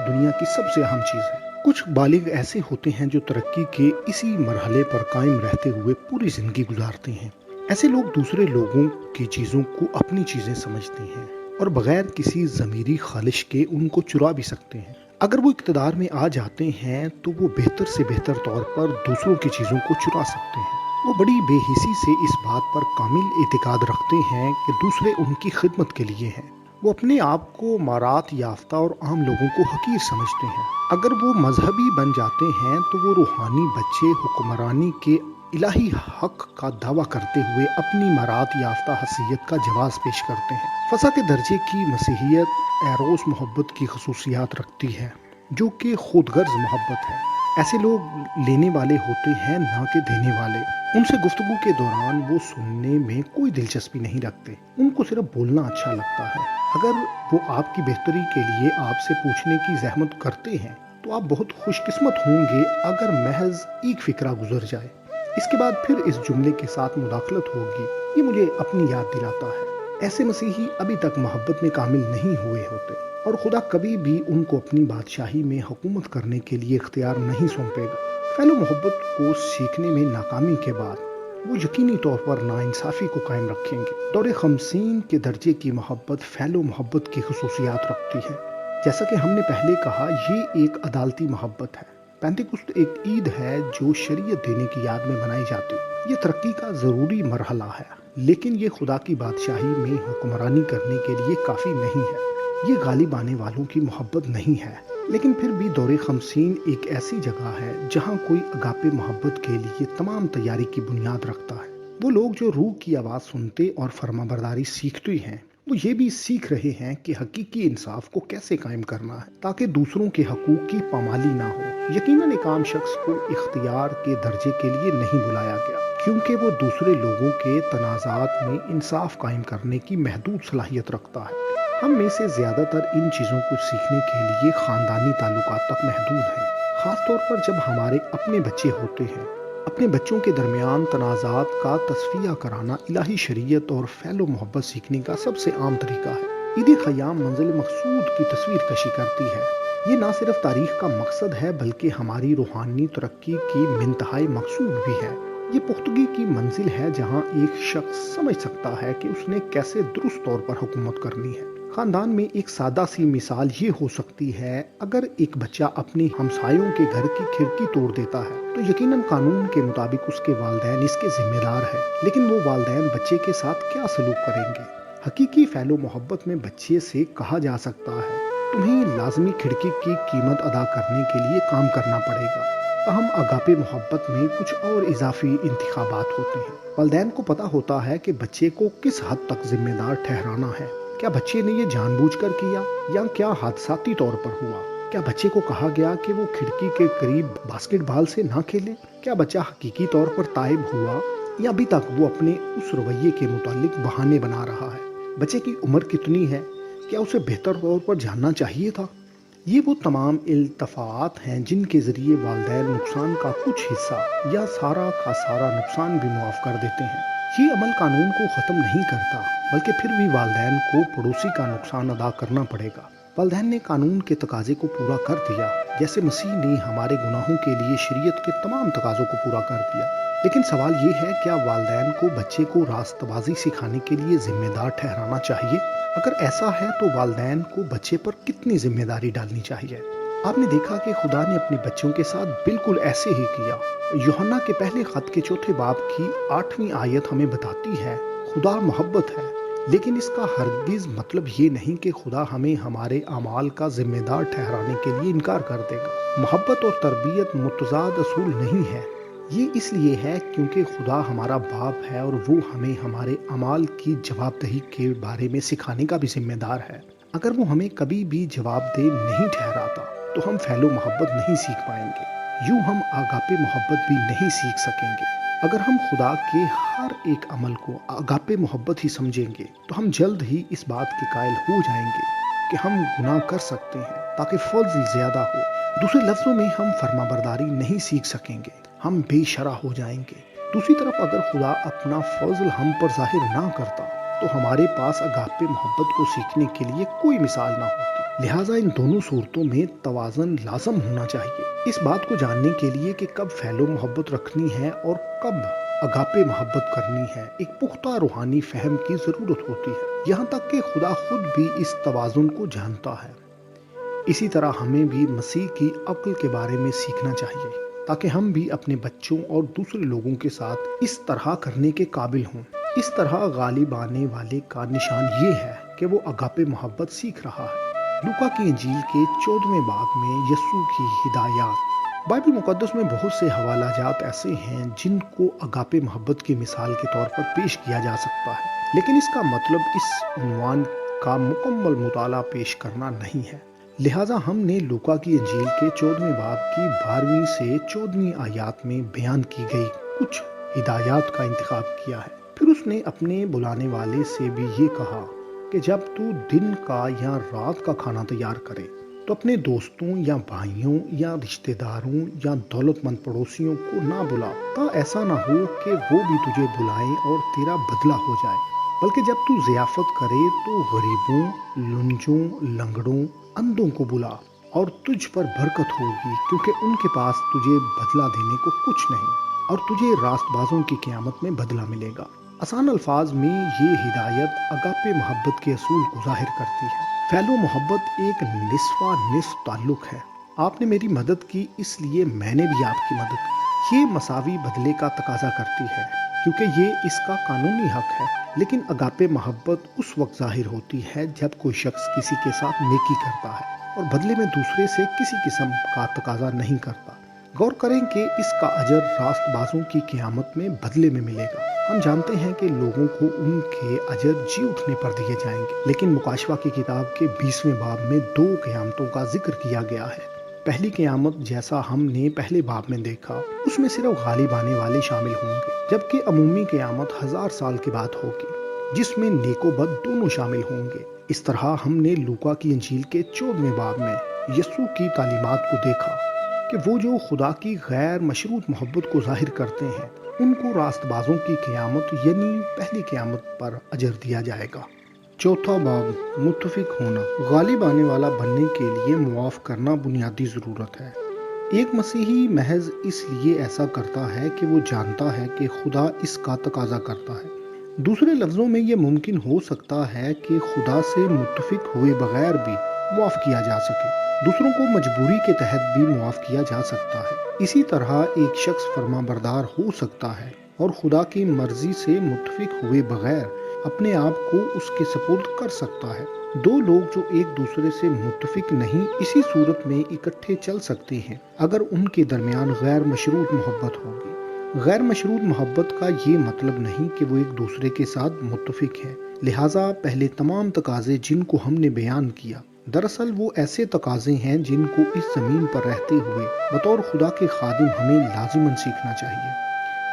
دنیا کی سب سے اہم چیز ہے۔ کچھ بالغ ایسے ہوتے ہیں جو ترقی کے اسی مرحلے پر قائم رہتے ہوئے پوری زندگی گزارتے ہیں۔ ایسے لوگ دوسرے لوگوں کی چیزوں کو اپنی چیزیں سمجھتے ہیں، اور بغیر کسی ضمیری خالش کے ان کو چرا بھی سکتے ہیں۔ اگر وہ اقتدار میں آ جاتے ہیں تو وہ بہتر سے بہتر طور پر دوسروں کی چیزوں کو چرا سکتے ہیں۔ وہ بڑی بے حسی سے اس بات پر کامل اعتقاد رکھتے ہیں کہ دوسرے ان کی خدمت کے لیے ہیں۔ وہ اپنے آپ کو مہارت یافتہ اور عام لوگوں کو حقیر سمجھتے ہیں۔ اگر وہ مذہبی بن جاتے ہیں تو وہ روحانی بچے حکمرانی کے الہی حق کا دعویٰ کرتے ہوئے اپنی مہارت یافتہ حیثیت کا جواز پیش کرتے ہیں۔ فسح کے درجے کی مسیحیت ایروس محبت کی خصوصیات رکھتی ہے، جو کہ خود غرض محبت ہے۔ ایسے لوگ لینے والے ہوتے ہیں نہ کہ دینے والے۔ ان سے گفتگو کے دوران وہ سننے میں کوئی دلچسپی نہیں رکھتے، ان کو صرف بولنا اچھا لگتا ہے۔ اگر وہ آپ کی بہتری کے لیے آپ سے پوچھنے کی زحمت کرتے ہیں تو آپ بہت خوش قسمت ہوں گے اگر محض ایک فقرہ گزر جائے۔ اس کے بعد پھر اس جملے کے ساتھ مداخلت ہوگی، یہ مجھے اپنی یاد دلاتا ہے۔ ایسے مسیحی ابھی تک محبت میں کامل نہیں ہوئے ہوتے، اور خدا کبھی بھی ان کو اپنی بادشاہی میں حکومت کرنے کے لیے اختیار نہیں سونپے گا۔ فعل و محبت کو سیکھنے میں ناکامی کے بعد وہ یقینی طور پر ناانصافی کو قائم رکھیں گے۔ دور 50 کے درجے کی محبت فعل و محبت کی خصوصیات رکھتی ہے۔ جیسا کہ ہم نے پہلے کہا، یہ ایک عدالتی محبت ہے۔ پینتیکوست ایک عید ہے جو شریعت دینے کی یاد میں منائی جاتی ہے۔ یہ ترقی کا ضروری مرحلہ ہے، لیکن یہ خدا کی بادشاہی میں حکمرانی کرنے کے لیے کافی نہیں ہے۔ یہ غالب آنے والوں کی محبت نہیں ہے، لیکن پھر بھی دور 50 ایک ایسی جگہ ہے جہاں کوئی اگاپے محبت کے لیے تمام تیاری کی بنیاد رکھتا ہے۔ وہ لوگ جو روح کی آواز سنتے اور فرمانبرداری سیکھتے ہیں، وہ یہ بھی سیکھ رہے ہیں کہ حقیقی انصاف کو کیسے قائم کرنا ہے تاکہ دوسروں کے حقوق کی پامالی نہ ہو۔ یقیناً ایک عام شخص کو اختیار کے درجے کے لیے نہیں بلایا گیا، کیونکہ وہ دوسرے لوگوں کے تنازعات میں انصاف قائم کرنے کی محدود صلاحیت رکھتا ہے۔ ہم میں سے زیادہ تر ان چیزوں کو سیکھنے کے لیے خاندانی تعلقات تک محدود ہیں، خاص طور پر جب ہمارے اپنے بچے ہوتے ہیں۔ اپنے بچوں کے درمیان تنازعات کا تصفیہ کرانا الہی شریعت اور فعل و محبت سیکھنے کا سب سے عام طریقہ ہے۔ عید خیام منزل مقصود کی تصویر کشی کرتی ہے۔ یہ نہ صرف تاریخ کا مقصد ہے بلکہ ہماری روحانی ترقی کی منتہائی مقصود بھی ہے۔ یہ پختگی کی منزل ہے جہاں ایک شخص سمجھ سکتا ہے کہ اس نے کیسے درست طور پر حکومت کرنی ہے۔ خاندان میں ایک سادہ سی مثال یہ ہو سکتی ہے، اگر ایک بچہ اپنی ہمسایوں کے گھر کی کھڑکی توڑ دیتا ہے تو یقیناً قانون کے مطابق اس کے والدین اس کے ذمہ دار ہیں، لیکن وہ والدین بچے کے ساتھ کیا سلوک کریں گے؟ حقیقی فعل و محبت میں بچے سے کہا جا سکتا ہے تمہیں لازمی کھڑکی کی قیمت ادا کرنے کے لیے کام کرنا پڑے گا، تاہم اگاپے محبت میں کچھ اور اضافی انتخابات ہوتے ہیں۔ والدین کو پتہ ہوتا ہے کہ بچے کو کس حد تک ذمہ دار ٹھہرانا ہے۔ کیا بچے نے یہ جان بوجھ کر کیا یا کیا حادثاتی طور پر ہوا؟ کیا بچے کو کہا گیا کہ وہ کھڑکی کے قریب باسکٹ بال سے نہ کھیلے؟ کیا بچہ حقیقی طور پر تائب ہوا یا ابھی تک وہ اپنے اس رویے کے متعلق بہانے بنا رہا ہے؟ بچے کی عمر کتنی ہے؟ کیا اسے بہتر طور پر جاننا چاہیے تھا؟ یہ وہ تمام التفات ہیں جن کے ذریعے والدین نقصان کا کچھ حصہ یا سارا کا سارا نقصان بھی معاف کر دیتے ہیں۔ یہ عمل قانون کو ختم نہیں کرتا، بلکہ پھر بھی والدین کو پڑوسی کا نقصان ادا کرنا پڑے گا۔ والدین نے قانون کے تقاضے کو پورا کر دیا، جیسے مسیح نے ہمارے گناہوں کے لیے شریعت کے تمام تقاضوں کو پورا کر دیا۔ لیکن سوال یہ ہے، کیا والدین کو بچے کو راست بازی سکھانے کے لیے ذمہ دار ٹھہرانا چاہیے؟ اگر ایسا ہے تو والدین کو بچے پر کتنی ذمہ داری ڈالنی چاہیے؟ آپ نے دیکھا کہ خدا نے اپنے بچوں کے ساتھ بالکل ایسے ہی کیا۔ یوحنا کے پہلے خط کے 4 باب کی 8ویں آیت ہمیں بتاتی ہے، خدا محبت ہے، لیکن اس کا ہرگز مطلب یہ نہیں کہ خدا ہمیں ہمارے اعمال کا ذمہ دار ٹھہرانے کے لیے انکار کر دے گا۔ محبت اور تربیت متضاد اصول نہیں ہے۔ یہ اس لیے ہے کیونکہ خدا ہمارا باپ ہے اور وہ ہمیں ہمارے اعمال کی جواب دہی کے بارے میں سکھانے کا بھی ذمہ دار ہے۔ اگر وہ ہمیں کبھی بھی جواب دہ نہیں ٹھہراتا تو ہم فعل و محبت نہیں سیکھ پائیں گے، یوں ہم آگاپے محبت بھی نہیں سیکھ سکیں گے۔ اگر ہم خدا کے ہر ایک عمل کو آگاپے محبت ہی سمجھیں گے تو ہم جلد ہی اس بات کے قائل ہو جائیں گے کہ ہم گناہ کر سکتے ہیں تاکہ فضل زیادہ ہو۔ دوسرے لفظوں میں ہم فرما برداری نہیں سیکھ سکیں گے، ہم بے شرح ہو جائیں گے۔ دوسری طرف اگر خدا اپنا فضل ہم پر ظاہر نہ کرتا تو ہمارے پاس آگاپے محبت کو سیکھنے کے لیے کوئی مثال نہ ہوتی۔ لہٰذا ان دونوں صورتوں میں توازن لازم ہونا چاہیے۔ اس بات کو جاننے کے لیے کہ کب فعل و محبت رکھنی ہے اور کب آگاپے محبت کرنی ہے، ایک پختہ روحانی فہم کی ضرورت ہوتی ہے، یہاں تک کہ خدا خود بھی اس توازن کو جانتا ہے۔ اسی طرح ہمیں بھی مسیح کی عقل کے بارے میں سیکھنا چاہیے تاکہ ہم بھی اپنے بچوں اور دوسرے لوگوں کے ساتھ اس طرح کرنے کے قابل ہوں۔ اس طرح غالب آنے والے کا نشان یہ ہے کہ وہ آگاپے محبت سیکھ رہا ہے۔ لوکا کی انجیل کے 14ویں باب میں یسوع کی ہدایات۔ بائبل مقدس میں بہت سے حوالہ جات ایسے ہیں جن کو آگاپے محبت کی مثال کے طور پر پیش کیا جا سکتا ہے، لیکن اس کا مطلب اس عنوان کا مکمل مطالعہ پیش کرنا نہیں ہے۔ لہٰذا ہم نے لوکا کی انجیل کے 14ویں باب کی 12ویں سے 14ویں آیات میں بیان کی گئی کچھ ہدایات کا انتخاب کیا ہے۔ پھر اس نے اپنے بلانے والے سے بھی یہ کہا کہ جب تو دن کا یا رات کا کھانا تیار کرے تو اپنے دوستوں یا بھائیوں یا رشتہ داروں یا دولت مند پڑوسیوں کو نہ بلا، تا ایسا نہ ہو کہ وہ بھی تجھے بلائیں اور تیرا بدلہ ہو جائے، بلکہ جب تو ضیافت کرے تو غریبوں، لنجوں، لنگڑوں، اندھوں کو بلا، اور تجھ پر برکت ہوگی، کیونکہ ان کے پاس تجھے بدلہ دینے کو کچھ نہیں، اور تجھے راست بازوں کی قیامت میں بدلہ ملے گا۔ آسان الفاظ میں یہ ہدایت آگاپے محبت کے اصول کو ظاہر کرتی ہے۔ فعل و محبت ایک نصف تعلق ہے۔ آپ نے میری مدد کی، اس لیے میں نے بھی آپ کی مدد کی۔ یہ مساوی بدلے کا تقاضا کرتی ہے کیونکہ یہ اس کا قانونی حق ہے، لیکن آگاپے محبت اس وقت ظاہر ہوتی ہے جب کوئی شخص کسی کے ساتھ نیکی کرتا ہے اور بدلے میں دوسرے سے کسی قسم کا تقاضا نہیں کرتا۔ غور کریں کہ اس کا اجر راست بازوں کی قیامت میں بدلے میں ملے گا۔ ہم جانتے ہیں کہ لوگوں کو ان کے اجر جی اٹھنے پر دیے جائیں گے، لیکن مکاشفہ کی کتاب کے 20ویں باب میں 2 قیامتوں کا ذکر کیا گیا ہے۔ پہلی قیامت جیسا ہم نے پہلے باب میں دیکھا، اس میں صرف غالب آنے والے شامل ہوں گے، جبکہ عمومی قیامت 1000 سال کے بعد ہوگی، جس میں نیک و بد دونوں شامل ہوں گے۔ اس طرح ہم نے لوکا کی انجیل کے 14ویں باب میں یسوع کی تعلیمات کو دیکھا کہ وہ جو خدا کی غیر مشروط محبت کو ظاہر کرتے ہیں، ان کو راست بازوں کی قیامت یعنی پہلی قیامت پر اجر دیا جائے گا۔ چوتھا باب، متفق ہونا۔ غالب آنے والا بننے کے لیے معاف کرنا بنیادی ضرورت ہے۔ ایک مسیحی محض اس لیے ایسا کرتا ہے کہ وہ جانتا ہے کہ خدا اس کا تقاضا کرتا ہے۔ دوسرے لفظوں میں یہ ممکن ہو سکتا ہے کہ خدا سے متفق ہوئے بغیر بھی معاف کیا جا سکے، دوسروں کو مجبوری کے تحت بھی معاف کیا جا سکتا ہے۔ اسی طرح ایک شخص فرما بردار ہو سکتا ہے اور خدا کی مرضی سے متفق ہوئے بغیر اپنے آپ کو اس کے سپرد کر سکتا ہے۔ دو لوگ جو ایک دوسرے سے متفق نہیں اسی صورت میں اکٹھے چل سکتے ہیں اگر ان کے درمیان غیر مشروط محبت ہوگی۔ غیر مشروط محبت کا یہ مطلب نہیں کہ وہ ایک دوسرے کے ساتھ متفق ہے۔ لہٰذا پہلے تمام تقاضے جن کو ہم نے بیان کیا دراصل وہ ایسے تقاضے ہیں جن کو اس زمین پر رہتے ہوئے بطور خدا کے خادم ہمیں لازماً سیکھنا چاہیے۔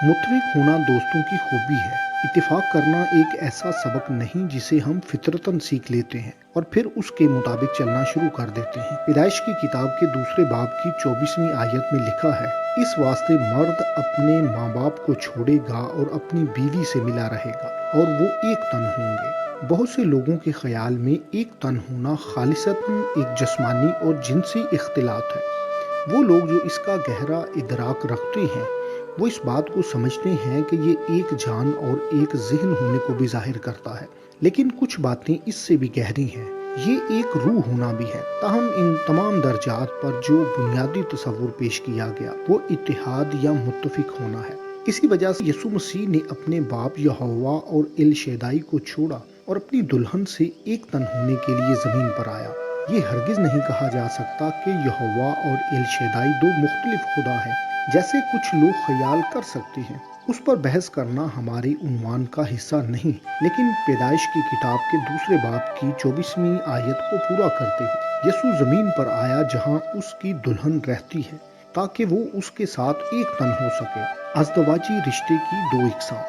متفق ہونا دوستوں کی خوبی ہے۔ اتفاق کرنا ایک ایسا سبق نہیں جسے ہم فطرتاً سیکھ لیتے ہیں اور پھر اس کے مطابق چلنا شروع کر دیتے ہیں۔ پیدائش کی کتاب کے دوسرے باب کی 24ویں آیت میں لکھا ہے، اس واسطے مرد اپنے ماں باپ کو چھوڑے گا اور اپنی بیوی سے ملا رہے گا اور وہ ایک تن ہوں گے۔ بہت سے لوگوں کے خیال میں ایک تن ہونا خالصتاً ایک جسمانی اور جنسی اختلاط ہے۔ وہ لوگ جو اس کا گہرا ادراک رکھتے ہیں وہ اس بات کو سمجھتے ہیں کہ یہ ایک جان اور ایک ذہن ہونے کو بھی ظاہر کرتا ہے، لیکن کچھ باتیں اس سے بھی گہری ہیں۔ یہ ایک روح ہونا بھی ہے۔ تاہم ان تمام درجات پر جو بنیادی تصور پیش کیا گیا وہ اتحاد یا متفق ہونا ہے۔ اسی وجہ سے یسوع مسیح نے اپنے باپ یہوہ اور الشدائی کو چھوڑا اور اپنی دلہن سے ایک تن ہونے کے لیے زمین پر آیا۔ یہ ہرگز نہیں کہا جا سکتا کہ یہوہ اور الشدائی دو مختلف خدا ہیں جیسے کچھ لوگ خیال کر سکتے ہیں۔ اس پر بحث کرنا ہمارے عنوان کا حصہ نہیں، لیکن پیدائش کی کتاب کے دوسرے باب کی 24ویں آیت کو پورا کرتے ہوئے یسوع زمین پر آیا جہاں اس کی دلہن رہتی ہے تاکہ وہ اس کے ساتھ ایک تن ہو سکے۔ ازدواجی رشتے کی دو اقسام۔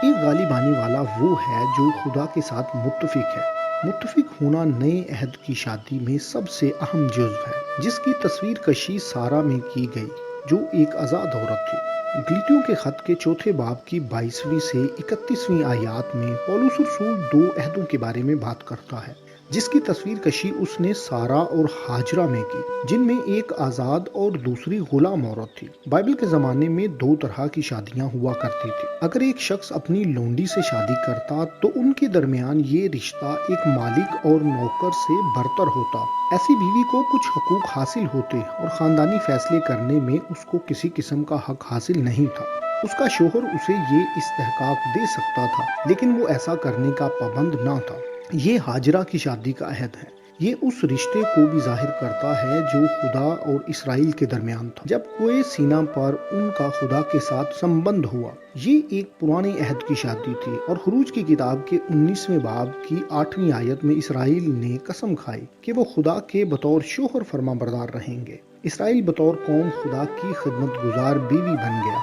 ایک غالب آنے والا وہ ہے جو خدا کے ساتھ متفق ہے۔ متفق ہونا نئے عہد کی شادی میں سب سے اہم جزو ہے جس کی تصویر کشی سارہ میں کی گئی جو ایک آزاد عورت تھی۔ گلتیوں کے خط کے چوتھے باب کی 22ویں سے 31ویں آیات میں پولس رسول دو عہدوں کے بارے میں بات کرتا ہے جس کی تصویر کشی اس نے سارہ اور ہاجرہ میں کی، جن میں ایک آزاد اور دوسری غلام عورت تھی۔ بائبل کے زمانے میں دو طرح کی شادیاں ہوا کرتی تھی۔ اگر ایک شخص اپنی لونڈی سے شادی کرتا تو ان کے درمیان یہ رشتہ ایک مالک اور نوکر سے برتر ہوتا۔ ایسی بیوی کو کچھ حقوق حاصل ہوتے اور خاندانی فیصلے کرنے میں اس کو کسی قسم کا حق حاصل نہیں تھا۔ اس کا شوہر اسے یہ استحقاق دے سکتا تھا لیکن وہ ایسا کرنے کا پابند نہ تھا۔ یہ ہاجرہ کی شادی کا عہد ہے۔ یہ اس رشتے کو بھی ظاہر کرتا ہے جو خدا اور اسرائیل کے درمیان تھا جب کوہ سینا پر ان کا خدا کے ساتھ سمبند ہوا۔ یہ ایک پرانے عہد کی شادی تھی اور خروج کی کتاب کے 19ویں باب کی 8ویں آیت میں اسرائیل نے قسم کھائی کہ وہ خدا کے بطور شوہر فرما بردار رہیں گے۔ اسرائیل بطور قوم خدا کی خدمت گزار بیوی بن گیا۔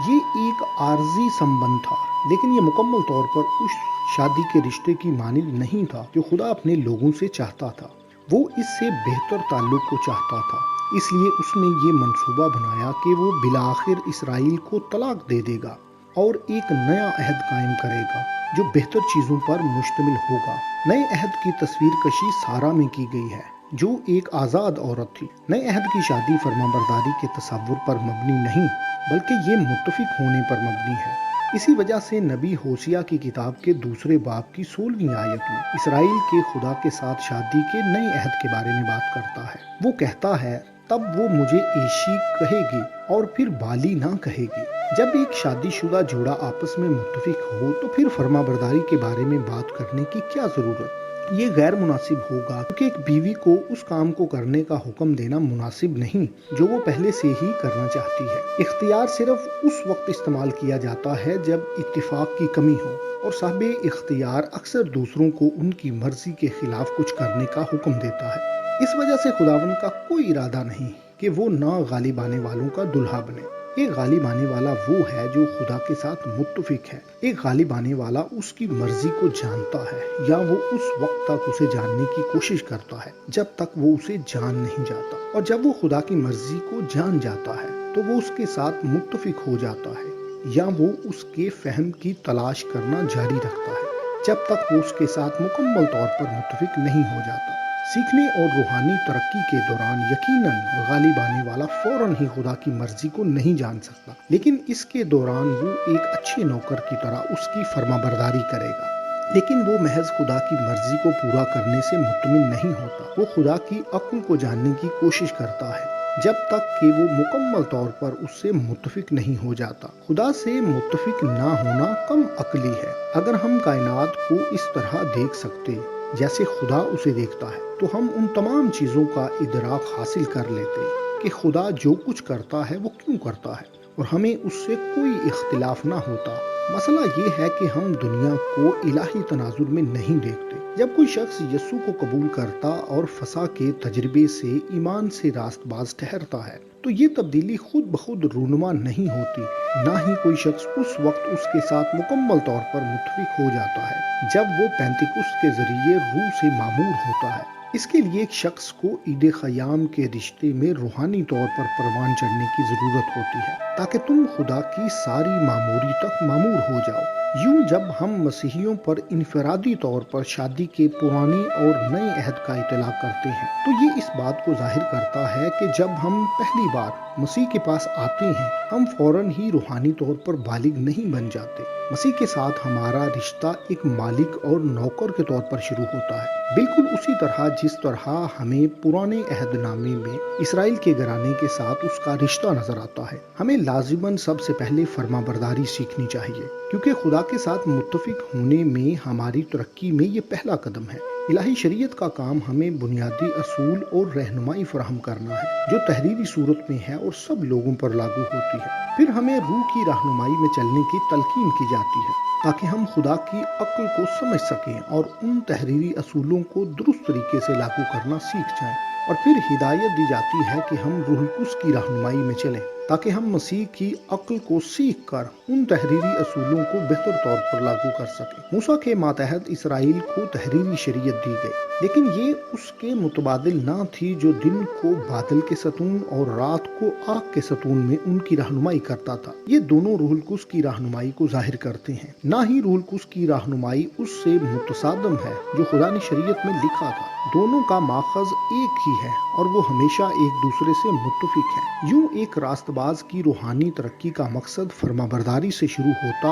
یہ ایک عارضی سمبند تھا لیکن یہ مکمل طور پر اس شادی کے رشتے کی مانند نہیں تھا جو خدا اپنے لوگوں سے چاہتا تھا۔ وہ اس سے بہتر تعلق کو چاہتا تھا، اس لیے اس نے یہ منصوبہ بنایا کہ وہ بالآخر اسرائیل کو طلاق دے دے گا اور ایک نیا عہد قائم کرے گا جو بہتر چیزوں پر مشتمل ہوگا۔ نئے عہد کی تصویر کشی سارہ میں کی گئی ہے جو ایک آزاد عورت تھی۔ نئے عہد کی شادی فرما برداری کے تصور پر مبنی نہیں بلکہ یہ متفق ہونے پر مبنی ہے۔ اسی وجہ سے نبی ہوشیہ کی کتاب کے دوسرے باب کی 16ویں آیت میں اسرائیل کے خدا کے ساتھ شادی کے نئے عہد کے بارے میں بات کرتا ہے۔ وہ کہتا ہے، تب وہ مجھے ایشی کہے گی اور پھر بالی نہ کہے گی۔ جب ایک شادی شدہ جوڑا آپس میں متفق ہو تو پھر فرما برداری کے بارے میں بات کرنے کی کیا ضرورت؟ یہ غیر مناسب ہوگا کیونکہ ایک بیوی کو اس کام کو کرنے کا حکم دینا مناسب نہیں جو وہ پہلے سے ہی کرنا چاہتی ہے۔ اختیار صرف اس وقت استعمال کیا جاتا ہے جب اتفاق کی کمی ہو اور صاحب اختیار اکثر دوسروں کو ان کی مرضی کے خلاف کچھ کرنے کا حکم دیتا ہے۔ اس وجہ سے خداوند کا کوئی ارادہ نہیں کہ وہ نہ غالب آنے والوں کا دلہا بنے۔ ایک غالب آنے والا وہ ہے جو خدا کے ساتھ متفق ہے۔ ایک غالب آنے والا اس کی مرضی کو جانتا ہے یا وہ اس وقت تک اسے جاننے کی کوشش کرتا ہے جب تک وہ اسے جان نہیں جاتا، اور جب وہ خدا کی مرضی کو جان جاتا ہے تو وہ اس کے ساتھ متفق ہو جاتا ہے یا وہ اس کے فہم کی تلاش کرنا جاری رکھتا ہے جب تک وہ اس کے ساتھ مکمل طور پر متفق نہیں ہو جاتا۔ سیکھنے اور روحانی ترقی کے دوران یقیناً غالب آنے والا فوراً ہی خدا کی مرضی کو نہیں جان سکتا، لیکن اس کے دوران وہ ایک اچھے نوکر کی طرح اس کی فرما برداری کرے گا۔ لیکن وہ محض خدا کی مرضی کو پورا کرنے سے مطمئن نہیں ہوتا، وہ خدا کی عقل کو جاننے کی کوشش کرتا ہے۔ جب تک کہ وہ مکمل طور پر اس سے متفق نہیں ہو جاتا۔ خدا سے متفق نہ ہونا کم عقلی ہے۔ اگر ہم کائنات کو اس طرح دیکھ سکتے جیسے خدا اسے دیکھتا ہے تو ہم ان تمام چیزوں کا ادراک حاصل کر لیتے کہ خدا جو کچھ کرتا ہے وہ کیوں کرتا ہے اور ہمیں اس سے کوئی اختلاف نہ ہوتا۔ مسئلہ یہ ہے کہ ہم دنیا کو الہی تناظر میں نہیں دیکھتے۔ جب کوئی شخص یسوع کو قبول کرتا اور فسح کے تجربے سے ایمان سے راست باز ٹھہرتا ہے تو یہ تبدیلی خود بخود رونما نہیں ہوتی، نہ ہی کوئی شخص اس وقت اس کے ساتھ مکمل طور پر متفق ہو جاتا ہے جب وہ پینتیکست کے ذریعے روح سے معمور ہوتا ہے۔ اس کے لیے ایک شخص کو عید خیام کے رشتے میں روحانی طور پر پروان چڑھنے کی ضرورت ہوتی ہے تاکہ تم خدا کی ساری معموری تک معمور ہو جاؤ۔ یوں جب ہم مسیحیوں پر انفرادی طور پر شادی کے پرانے اور نئے عہد کا اطلاق کرتے ہیں تو یہ اس بات کو ظاہر کرتا ہے کہ جب ہم پہلی بار مسیح کے پاس آتے ہیں ہم فوراً ہی روحانی طور پر بالغ نہیں بن جاتے۔ مسیح کے ساتھ ہمارا رشتہ ایک مالک اور نوکر کے طور پر شروع ہوتا ہے، بالکل اسی طرح جس طرح ہمیں پرانے عہد نامے میں اسرائیل کے گھرانے کے ساتھ اس کا رشتہ نظر آتا ہے۔ ہمیں لازماً سب سے پہلے فرما برداری سیکھنی چاہیے کیونکہ خدا کے ساتھ متفق ہونے میں ہماری ترقی میں یہ پہلا قدم ہے۔ الہی شریعت کا کام ہمیں بنیادی اصول اور رہنمائی فراہم کرنا ہے جو تحریری صورت میں ہے اور سب لوگوں پر لاگو ہوتی ہے۔ پھر ہمیں روح کی رہنمائی میں چلنے کی تلقین کی جاتی ہے تاکہ ہم خدا کی عقل کو سمجھ سکیں اور ان تحریری اصولوں کو درست طریقے سے لاگو کرنا سیکھ جائیں، اور پھر ہدایت دی جاتی ہے کہ ہم روح القدس کی رہنمائی میں چلیں تاکہ ہم مسیح کی عقل کو سیکھ کر ان تحریری اصولوں کو بہتر طور پر لاگو کر سکیں۔ موسیٰ کے ماتحت اسرائیل کو تحریری شریعت دی گئی لیکن یہ اس کے متبادل نہ تھی جو دن کو بادل کے ستون اور رات کو آگ کے ستون میں ان کی رہنمائی کرتا تھا۔ یہ دونوں روح القدس کی رہنمائی کو ظاہر کرتے ہیں، نہ ہی روح القدس کی رہنمائی اس سے متصادم ہے جو خدا نے شریعت میں لکھا تھا۔ دونوں کا ماخذ ایک ہی ہے اور وہ ہمیشہ ایک دوسرے سے متفق ہیں۔ یوں ایک راست باز کی روحانی ترقی کا مقصد فرما برداری سے شروع ہوتا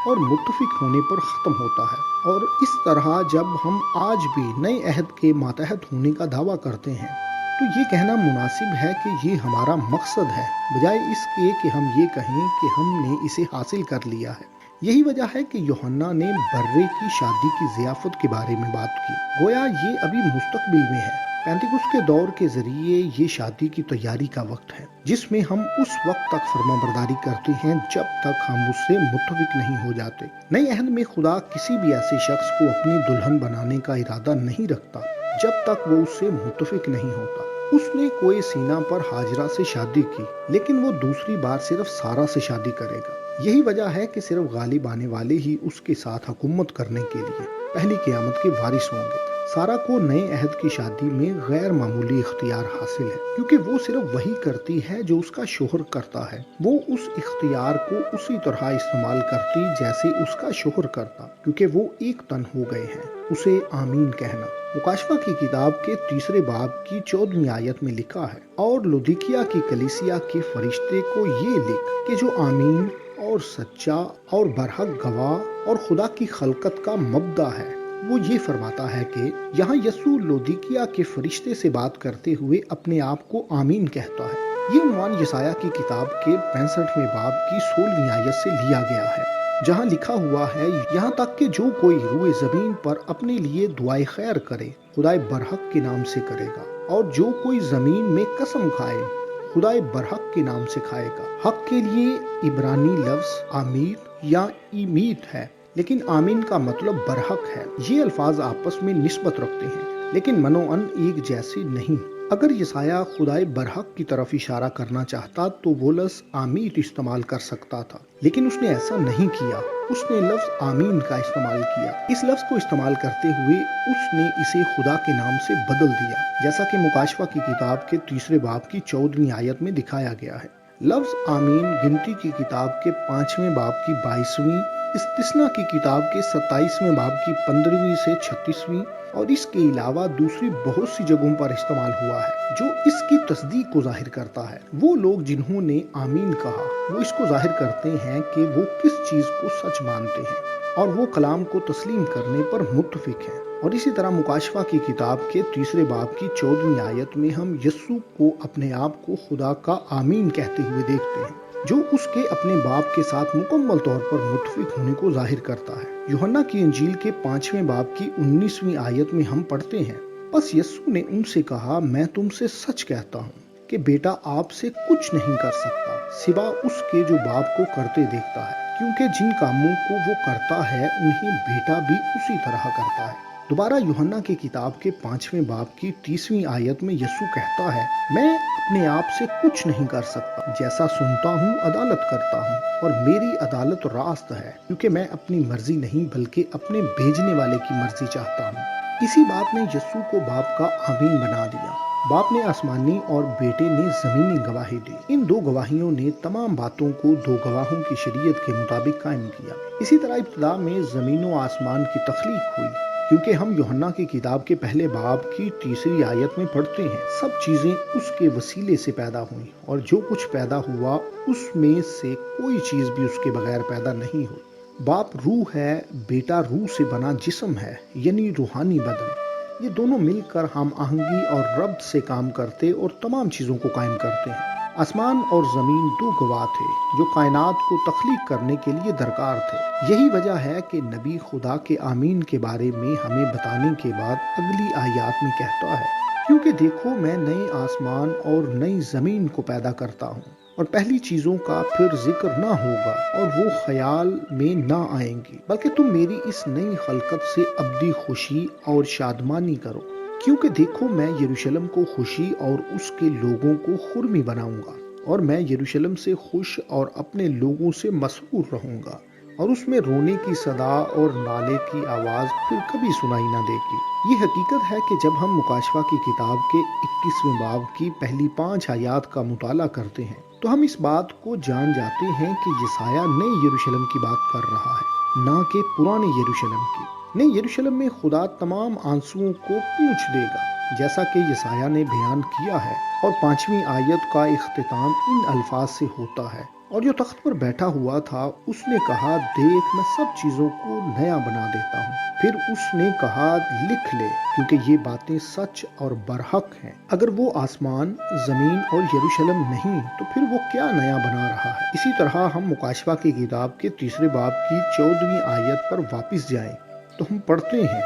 اور متفق ہونے پر ختم ہوتا ہے، اور اس طرح جب ہم آج بھی نئے عہد کے ماتحت ہونے کا دعویٰ کرتے ہیں تو یہ کہنا مناسب ہے کہ یہ ہمارا مقصد ہے بجائے اس کے کہ ہم یہ کہیں کہ ہم نے اسے حاصل کر لیا ہے۔ یہی وجہ ہے کہ یوحنا نے برے کی شادی کی ضیافت کے بارے میں بات کی، گویا یہ ابھی مستقبل میں ہے۔ پینتیکست کے دور کے ذریعے یہ شادی کی تیاری کا وقت ہے جس میں ہم اس وقت تک فرما برداری کرتے ہیں جب تک ہم اس سے متفق نہیں ہو جاتے۔ نئے عہد میں خدا کسی بھی ایسے شخص کو اپنی دلہن بنانے کا ارادہ نہیں رکھتا جب تک وہ اس سے متفق نہیں ہوتا۔ اس نے کوئی سینا پر ہاجرہ سے شادی کی لیکن وہ دوسری بار صرف سارا سے شادی کرے گا۔ یہی وجہ ہے کہ صرف غالب آنے والے ہی اس کے ساتھ حکومت کرنے کے لیے پہلی قیامت کے وارث ہوں گے۔ سارا کو نئے عہد کی شادی میں غیر معمولی اختیار حاصل ہے کیونکہ وہ صرف وہی کرتی ہے جو اس کا شوہر کرتا ہے۔ وہ اس اختیار کو اسی طرح استعمال کرتی جیسے اس کا شوہر کرتا کیونکہ وہ ایک تن ہو گئے ہیں۔ اسے آمین کہنا مکاشفہ کی کتاب کے 3 باب کی 14ویں آیت میں لکھا ہے، اور لودیکیا کی کلیسیا کے فرشتے کو یہ لکھ کہ جو آمین اور سچا اور برحق گواہ اور خدا کی خلقت کا مبدع ہے، وہ یہ فرماتا ہے کہ یہاں یسوع لودیکیا کے فرشتے سے بات کرتے ہوئے اپنے آپ کو آمین کہتا ہے۔ یہ عنوان یسایہ کی کتاب کے 65ویں باب کی 16ویں آیت سے لیا گیا ہے جہاں لکھا ہوا ہے، یہاں تک کہ جو کوئی روئے زمین پر اپنے لیے دعائے خیر کرے خدائے برحق کے نام سے کرے گا، اور جو کوئی زمین میں قسم کھائے خدائے برحق کے نام سے کھائے گا۔ حق کے لیے عبرانی لفظ آمیر یا ایمیت ہے، لیکن آمین کا مطلب برحق ہے۔ یہ الفاظ آپس میں نسبت رکھتے ہیں لیکن منوعاً ایک جیسے نہیں۔ اگر یسایہ خدائے برحق کی طرف اشارہ کرنا چاہتا تو وہ لفظ آمیت استعمال کر سکتا تھا، لیکن اس نے ایسا نہیں کیا۔ اس نے لفظ آمین کا استعمال کیا۔ اس لفظ کو استعمال کرتے ہوئے اس نے اسے خدا کے نام سے بدل دیا، جیسا کہ مکاشفہ کی کتاب کے 3 باب کی 14ویں آیت میں دکھایا گیا ہے۔ لفظ آمین گنتی کی کتاب کے 5ویں باب کی 22ویں، استثنا کی کتاب کے 27ویں باب کی 15ویں سے 36ویں اور اس کے علاوہ دوسری بہت سی جگہوں پر استعمال ہوا ہے جو اس کی تصدیق کو ظاہر کرتا ہے۔ وہ لوگ جنہوں نے آمین کہا وہ اس کو ظاہر کرتے ہیں کہ وہ کس چیز کو سچ مانتے ہیں۔ اور وہ کلام کو تسلیم کرنے پر متفق ہیں۔ اور اسی طرح مکاشفہ کی کتاب کے 3 باب کی 14ویں آیت میں ہم یسوع کو اپنے آپ کو خدا کا آمین کہتے ہوئے دیکھتے ہیں، جو اس کے اپنے باپ کے ساتھ مکمل طور پر متفق ہونے کو ظاہر کرتا ہے۔ یوحنا کی انجیل کے 5ویں باب کی 19ویں آیت میں ہم پڑھتے ہیں، بس یسوع نے ان سے کہا، میں تم سے سچ کہتا ہوں کہ بیٹا آپ سے کچھ نہیں کر سکتا سوا اس کے جو باپ کو کرتے دیکھتا ہے، کیونکہ جن کاموں کو وہ کرتا ہے انہیں بیٹا بھی اسی طرح کرتا ہے۔ دوبارہ یوحنا کی کتاب کے 5ویں باب کی 30ویں آیت میں یسوع کہتا ہے، میں اپنے آپ سے کچھ نہیں کر سکتا، جیسا سنتا ہوں عدالت کرتا ہوں، اور میری عدالت راست ہے، کیونکہ میں اپنی مرضی نہیں بلکہ اپنے بھیجنے والے کی مرضی چاہتا ہوں۔ اسی بات نے یسوع کو باپ کا آمین بنا دیا۔ باپ نے آسمانی اور بیٹے نے زمینی گواہی دی۔ ان 2 گواہیوں نے تمام باتوں کو 2 گواہوں کی شریعت کے مطابق قائم کیا۔ اسی طرح ابتدا میں زمین و آسمان کی تخلیق ہوئی، کیونکہ ہم یوحنا کی کتاب کے 1 باب کی 3 آیت میں پڑھتے ہیں، سب چیزیں اس کے وسیلے سے پیدا ہوئیں، اور جو کچھ پیدا ہوا اس میں سے کوئی چیز بھی اس کے بغیر پیدا نہیں ہوئی۔ باپ روح ہے، بیٹا روح سے بنا جسم ہے، یعنی روحانی بدن۔ یہ دونوں مل کر ہم آہنگی اور ربط سے کام کرتے اور تمام چیزوں کو قائم کرتے ہیں۔ آسمان اور زمین 2 گواہ تھے جو کائنات کو تخلیق کرنے کے لیے درکار تھے۔ یہی وجہ ہے کہ نبی خدا کے آمین کے بارے میں ہمیں بتانے کے بعد اگلی آیات میں کہتا ہے، کیونکہ دیکھو میں نئے آسمان اور نئی زمین کو پیدا کرتا ہوں، اور پہلی چیزوں کا پھر ذکر نہ ہوگا اور وہ خیال میں نہ آئیں گی، بلکہ تم میری اس نئی خلقت سے ابدی خوشی اور شادمانی کرو، کیونکہ دیکھو میں یروشلم کو خوشی اور اس کے لوگوں کو خرمی بناؤں گا، اور میں یروشلم سے خوش اور اپنے لوگوں سے مسرور رہوں گا، اور اس میں رونے کی صدا اور نالے کی آواز پھر کبھی سنائی نہ دے گی۔ یہ حقیقت ہے کہ جب ہم مکاشفہ کی کتاب کے 21ویں باب کی پہلی 5 آیات کا مطالعہ کرتے ہیں تو ہم اس بات کو جان جاتے ہیں کہ یسایہ نئے یروشلم کی بات کر رہا ہے، نہ کہ پرانے یروشلم کی۔ نئے یروشلم میں خدا تمام آنسوؤں کو پوچھ دے گا، جیسا کہ یسایہ نے بیان کیا ہے، اور 5ویں آیت کا اختتام ان الفاظ سے ہوتا ہے، اور جو تخت پر بیٹھا ہوا تھا اس نے کہا، دیکھ میں سب چیزوں کو نیا بنا دیتا ہوں۔ پھر اس نے کہا، لکھ لے، کیونکہ یہ باتیں سچ اور برحق ہیں۔ اگر وہ آسمان، زمین اور یروشلم نہیں تو پھر وہ کیا نیا بنا رہا ہے؟ اسی طرح ہم مکاشفہ کی کتاب کے 3 باب کی 14ویں آیت پر واپس جائیں تو ہم پڑھتے ہیں،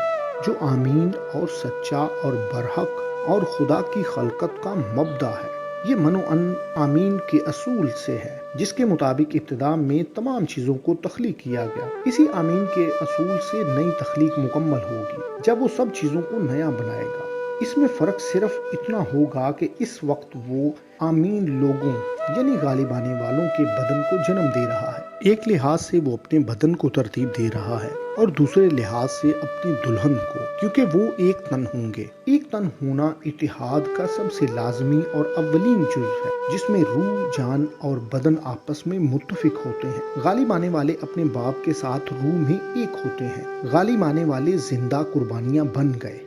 جو آمین اور سچا اور برحق اور خدا کی خلقت کا مبدأ ہے۔ یہ منو ان آمین کے اصول سے ہے، جس کے مطابق ابتدا میں تمام چیزوں کو تخلیق کیا گیا۔ اسی آمین کے اصول سے نئی تخلیق مکمل ہوگی، جب وہ سب چیزوں کو نیا بنائے گا۔ اس میں فرق صرف اتنا ہوگا کہ اس وقت وہ آمین لوگوں یعنی غالب آنے والوں کے بدن کو جنم دے رہا ہے۔ ایک لحاظ سے وہ اپنے بدن کو ترتیب دے رہا ہے، اور دوسرے لحاظ سے اپنی دلہن کو، کیونکہ وہ ایک تن ہوں گے۔ ایک تن ہونا اتحاد کا سب سے لازمی اور اولین جز ہے، جس میں روح، جان اور بدن آپس میں متفق ہوتے ہیں۔ غالب آنے والے اپنے باپ کے ساتھ روح میں ایک ہوتے ہیں۔ غالب آنے والے زندہ قربانیاں بن گئے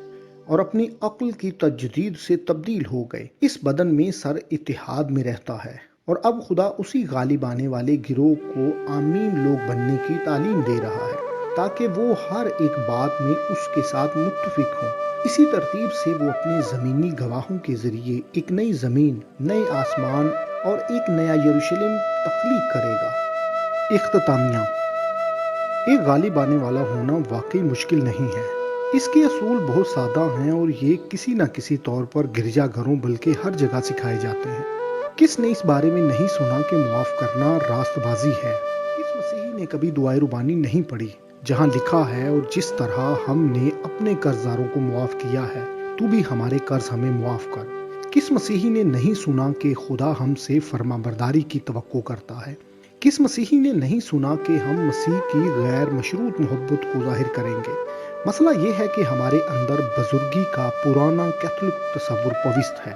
اور اپنی عقل کی تجدید سے تبدیل ہو گئے۔ اس بدن میں سر اتحاد میں رہتا ہے، اور اب خدا اسی غالب آنے والے گروہ کو آمین لوگ بننے کی تعلیم دے رہا ہے، تاکہ وہ ہر ایک بات میں اس کے ساتھ متفق ہوں۔ اسی ترتیب سے وہ اپنے زمینی گواہوں کے ذریعے ایک نئی زمین، نئے آسمان اور ایک نیا یروشلم تخلیق کرے گا۔ اختتامیہ۔ ایک غالب آنے والا ہونا واقعی مشکل نہیں ہے۔ اس کے اصول بہت سادہ ہیں، اور یہ کسی نہ کسی طور پر گرجا گھروں بلکہ ہر جگہ سکھائے جاتے ہیں۔ کس نے اس بارے میں نہیں سنا کہ معاف کرنا راست بازی ہے؟ کس مسیحی نے کبھی دعائے ربانی نہیں پڑھی جہاں لکھا ہے، اور جس طرح ہم نے اپنے قرضداروں کو معاف کیا ہے تو بھی ہمارے قرض ہمیں معاف کر؟ کس مسیحی نے نہیں سنا کہ خدا ہم سے فرمانبرداری کی توقع کرتا ہے؟ کس مسیحی نے نہیں سنا کہ ہم مسیح کی غیر مشروط محبت کو ظاہر کریں گے؟ مسئلہ یہ ہے کہ ہمارے اندر بزرگی کا پرانا کیتھولک تصور پوست ہے۔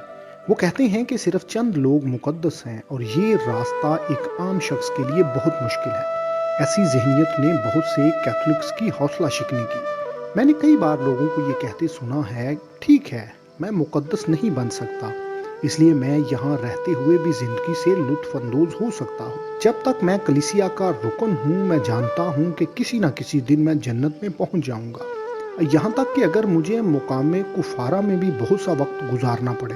وہ کہتے ہیں کہ صرف چند لوگ مقدس ہیں، اور یہ راستہ ایک عام شخص کے لیے بہت مشکل ہے۔ ایسی ذہنیت نے بہت سے کیتھولکس کی حوصلہ شکنی کی۔ میں نے کئی بار لوگوں کو یہ کہتے سنا ہے، ٹھیک ہے میں مقدس نہیں بن سکتا، اس لیے میں یہاں رہتے ہوئے بھی زندگی سے لطف اندوز ہو سکتا ہوں۔ جب تک میں کلیسیا کا رکن ہوں میں جانتا ہوں کہ کسی نہ کسی دن میں جنت میں پہنچ جاؤں گا، یہاں تک کہ اگر مجھے مقام کفارہ میں بھی بہت سا وقت گزارنا پڑے۔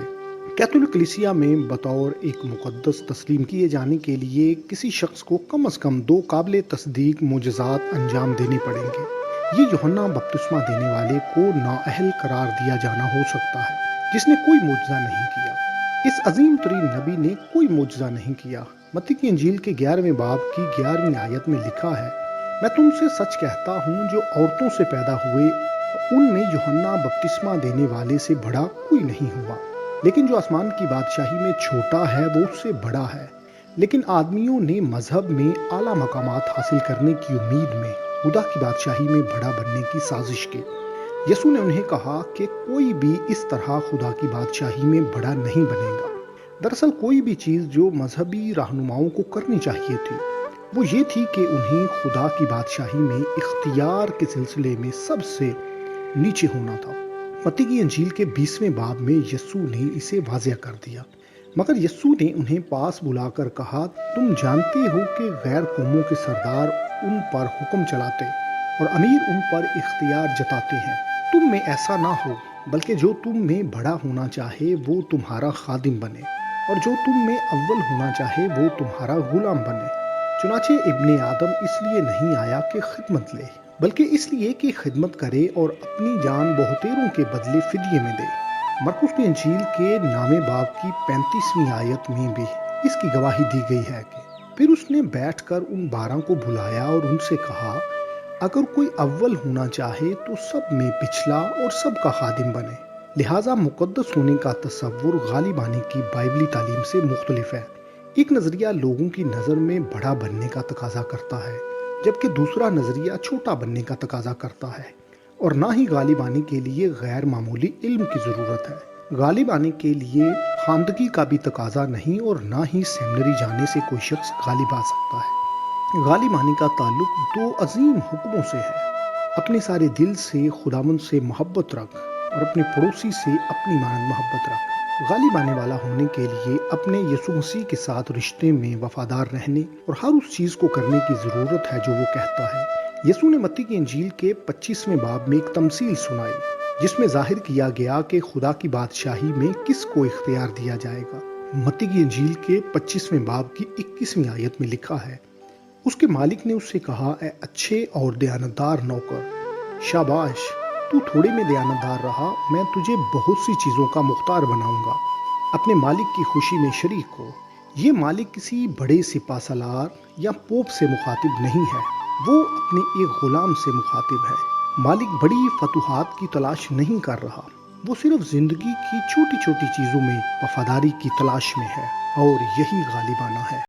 کیتھولک کلیسیا میں بطور ایک مقدس تسلیم کیے جانے کے لیے کسی شخص کو کم از کم 2 قابل تصدیق معجزات انجام دینے پڑیں گے۔ یہ یوحنا بپتسمہ دینے والے کو نااہل قرار دیا جانا ہو سکتا ہے، جس نے کوئی معجزہ نہیں کیا۔ اس عظیم ترین نبی نے کوئی معجزہ نہیں کیا۔ متی کی انجیل کے 11ویں باب کی 11ویں آیت میں لکھا ہے، میں تم سے سچ کہتا ہوں جو عورتوں سے پیدا ہوئے ان میں یوحنا بپتسمہ دینے والے سے بڑا کوئی نہیں ہوا، لیکن جو آسمان کی بادشاہی میں چھوٹا ہے وہ اس سے بڑا ہے۔ لیکن آدمیوں نے مذہب میں اعلیٰ مقامات حاصل کرنے کی امید میں خدا کی بادشاہی میں بڑا بننے کی سازش کی۔ یسوع نے انہیں کہا کہ کوئی بھی اس طرح خدا کی بادشاہی میں بڑا نہیں بنے گا۔ دراصل کوئی بھی چیز جو مذہبی رہنماؤں کو کرنی چاہیے تھی وہ یہ تھی کہ انہیں خدا کی بادشاہی میں اختیار کے سلسلے میں سب سے نیچے ہونا تھا۔ متی کی انجیل کے 20ویں باب میں یسوع نے اسے واضح کر دیا، مگر یسوع نے انہیں پاس بلا کر کہا، تم جانتے ہو کہ غیر قوموں کے سردار ان پر حکم چلاتے اور امیر ان پر اختیار جتاتے ہیں۔ تم میں ایسا نہ ہو، بلکہ جو تم میں بڑا ہونا چاہے وہ تمہارا خادم بنے، اور جو تم میں اول ہونا چاہے وہ تمہارا غلام بنے۔ چنانچہ ابن آدم اس لیے نہیں آیا کہ خدمت لے، بلکہ اس لیے کہ خدمت کرے اور اپنی جان بہتےروں کے بدلے فدیے میں دے۔ مرقس کی انجیل کے 9ویں باب کی 35ویں آیت میں بھی اس کی گواہی دی گئی ہے کہ پھر اس نے بیٹھ کر ان 12 کو بلایا اور ان سے کہا، اگر کوئی اول ہونا چاہے تو سب میں پچھلا اور سب کا خادم بنے۔ لہٰذا مقدس ہونے کا تصور غالب آنے کی بائبلی تعلیم سے مختلف ہے۔ ایک نظریہ لوگوں کی نظر میں بڑا بننے کا تقاضا کرتا ہے، جبکہ دوسرا نظریہ چھوٹا بننے کا تقاضا کرتا ہے، اور نہ ہی غالب آنے کے لیے غیر معمولی علم کی ضرورت ہے۔ غالب آنے کے لیے خواندگی کا بھی تقاضا نہیں، اور نہ ہی سیمنری جانے سے کوئی شخص غالب آ سکتا ہے۔ غالب آنے کا تعلق 2 عظیم حکموں سے ہے، اپنے سارے دل سے خداوند سے محبت رکھ اور اپنے پڑوسی سے اپنی مانند محبت رکھ۔ غالب آنے والا ہونے کے لیے اپنے یسوع مسیح کے ساتھ رشتے میں وفادار رہنے اور ہر اس چیز کو کرنے کی ضرورت ہے جو وہ کہتا ہے۔ یسوع نے متی کی انجیل کے 25ویں باب میں ایک تمثیل سنائی جس میں ظاہر کیا گیا کہ خدا کی بادشاہی میں کس کو اختیار دیا جائے گا۔ متی کی انجیل کے 25ویں باب کی 21ویں آیت میں لکھا ہے، اس کے مالک نے اس سے کہا، اے اچھے اور دیانتدار نوکر، شاباش، تو تھوڑے میں دیانتدار رہا، میں تجھے بہت سی چیزوں کا مختار بناؤں گا، اپنے مالک کی خوشی میں شریک ہو۔ یہ مالک کسی بڑے سپہ سالار یا پوپ سے مخاطب نہیں ہے، وہ اپنے ایک غلام سے مخاطب ہے۔ مالک بڑی فتوحات کی تلاش نہیں کر رہا، وہ صرف زندگی کی چھوٹی چھوٹی چیزوں میں وفاداری کی تلاش میں ہے، اور یہی غالب آنا ہے۔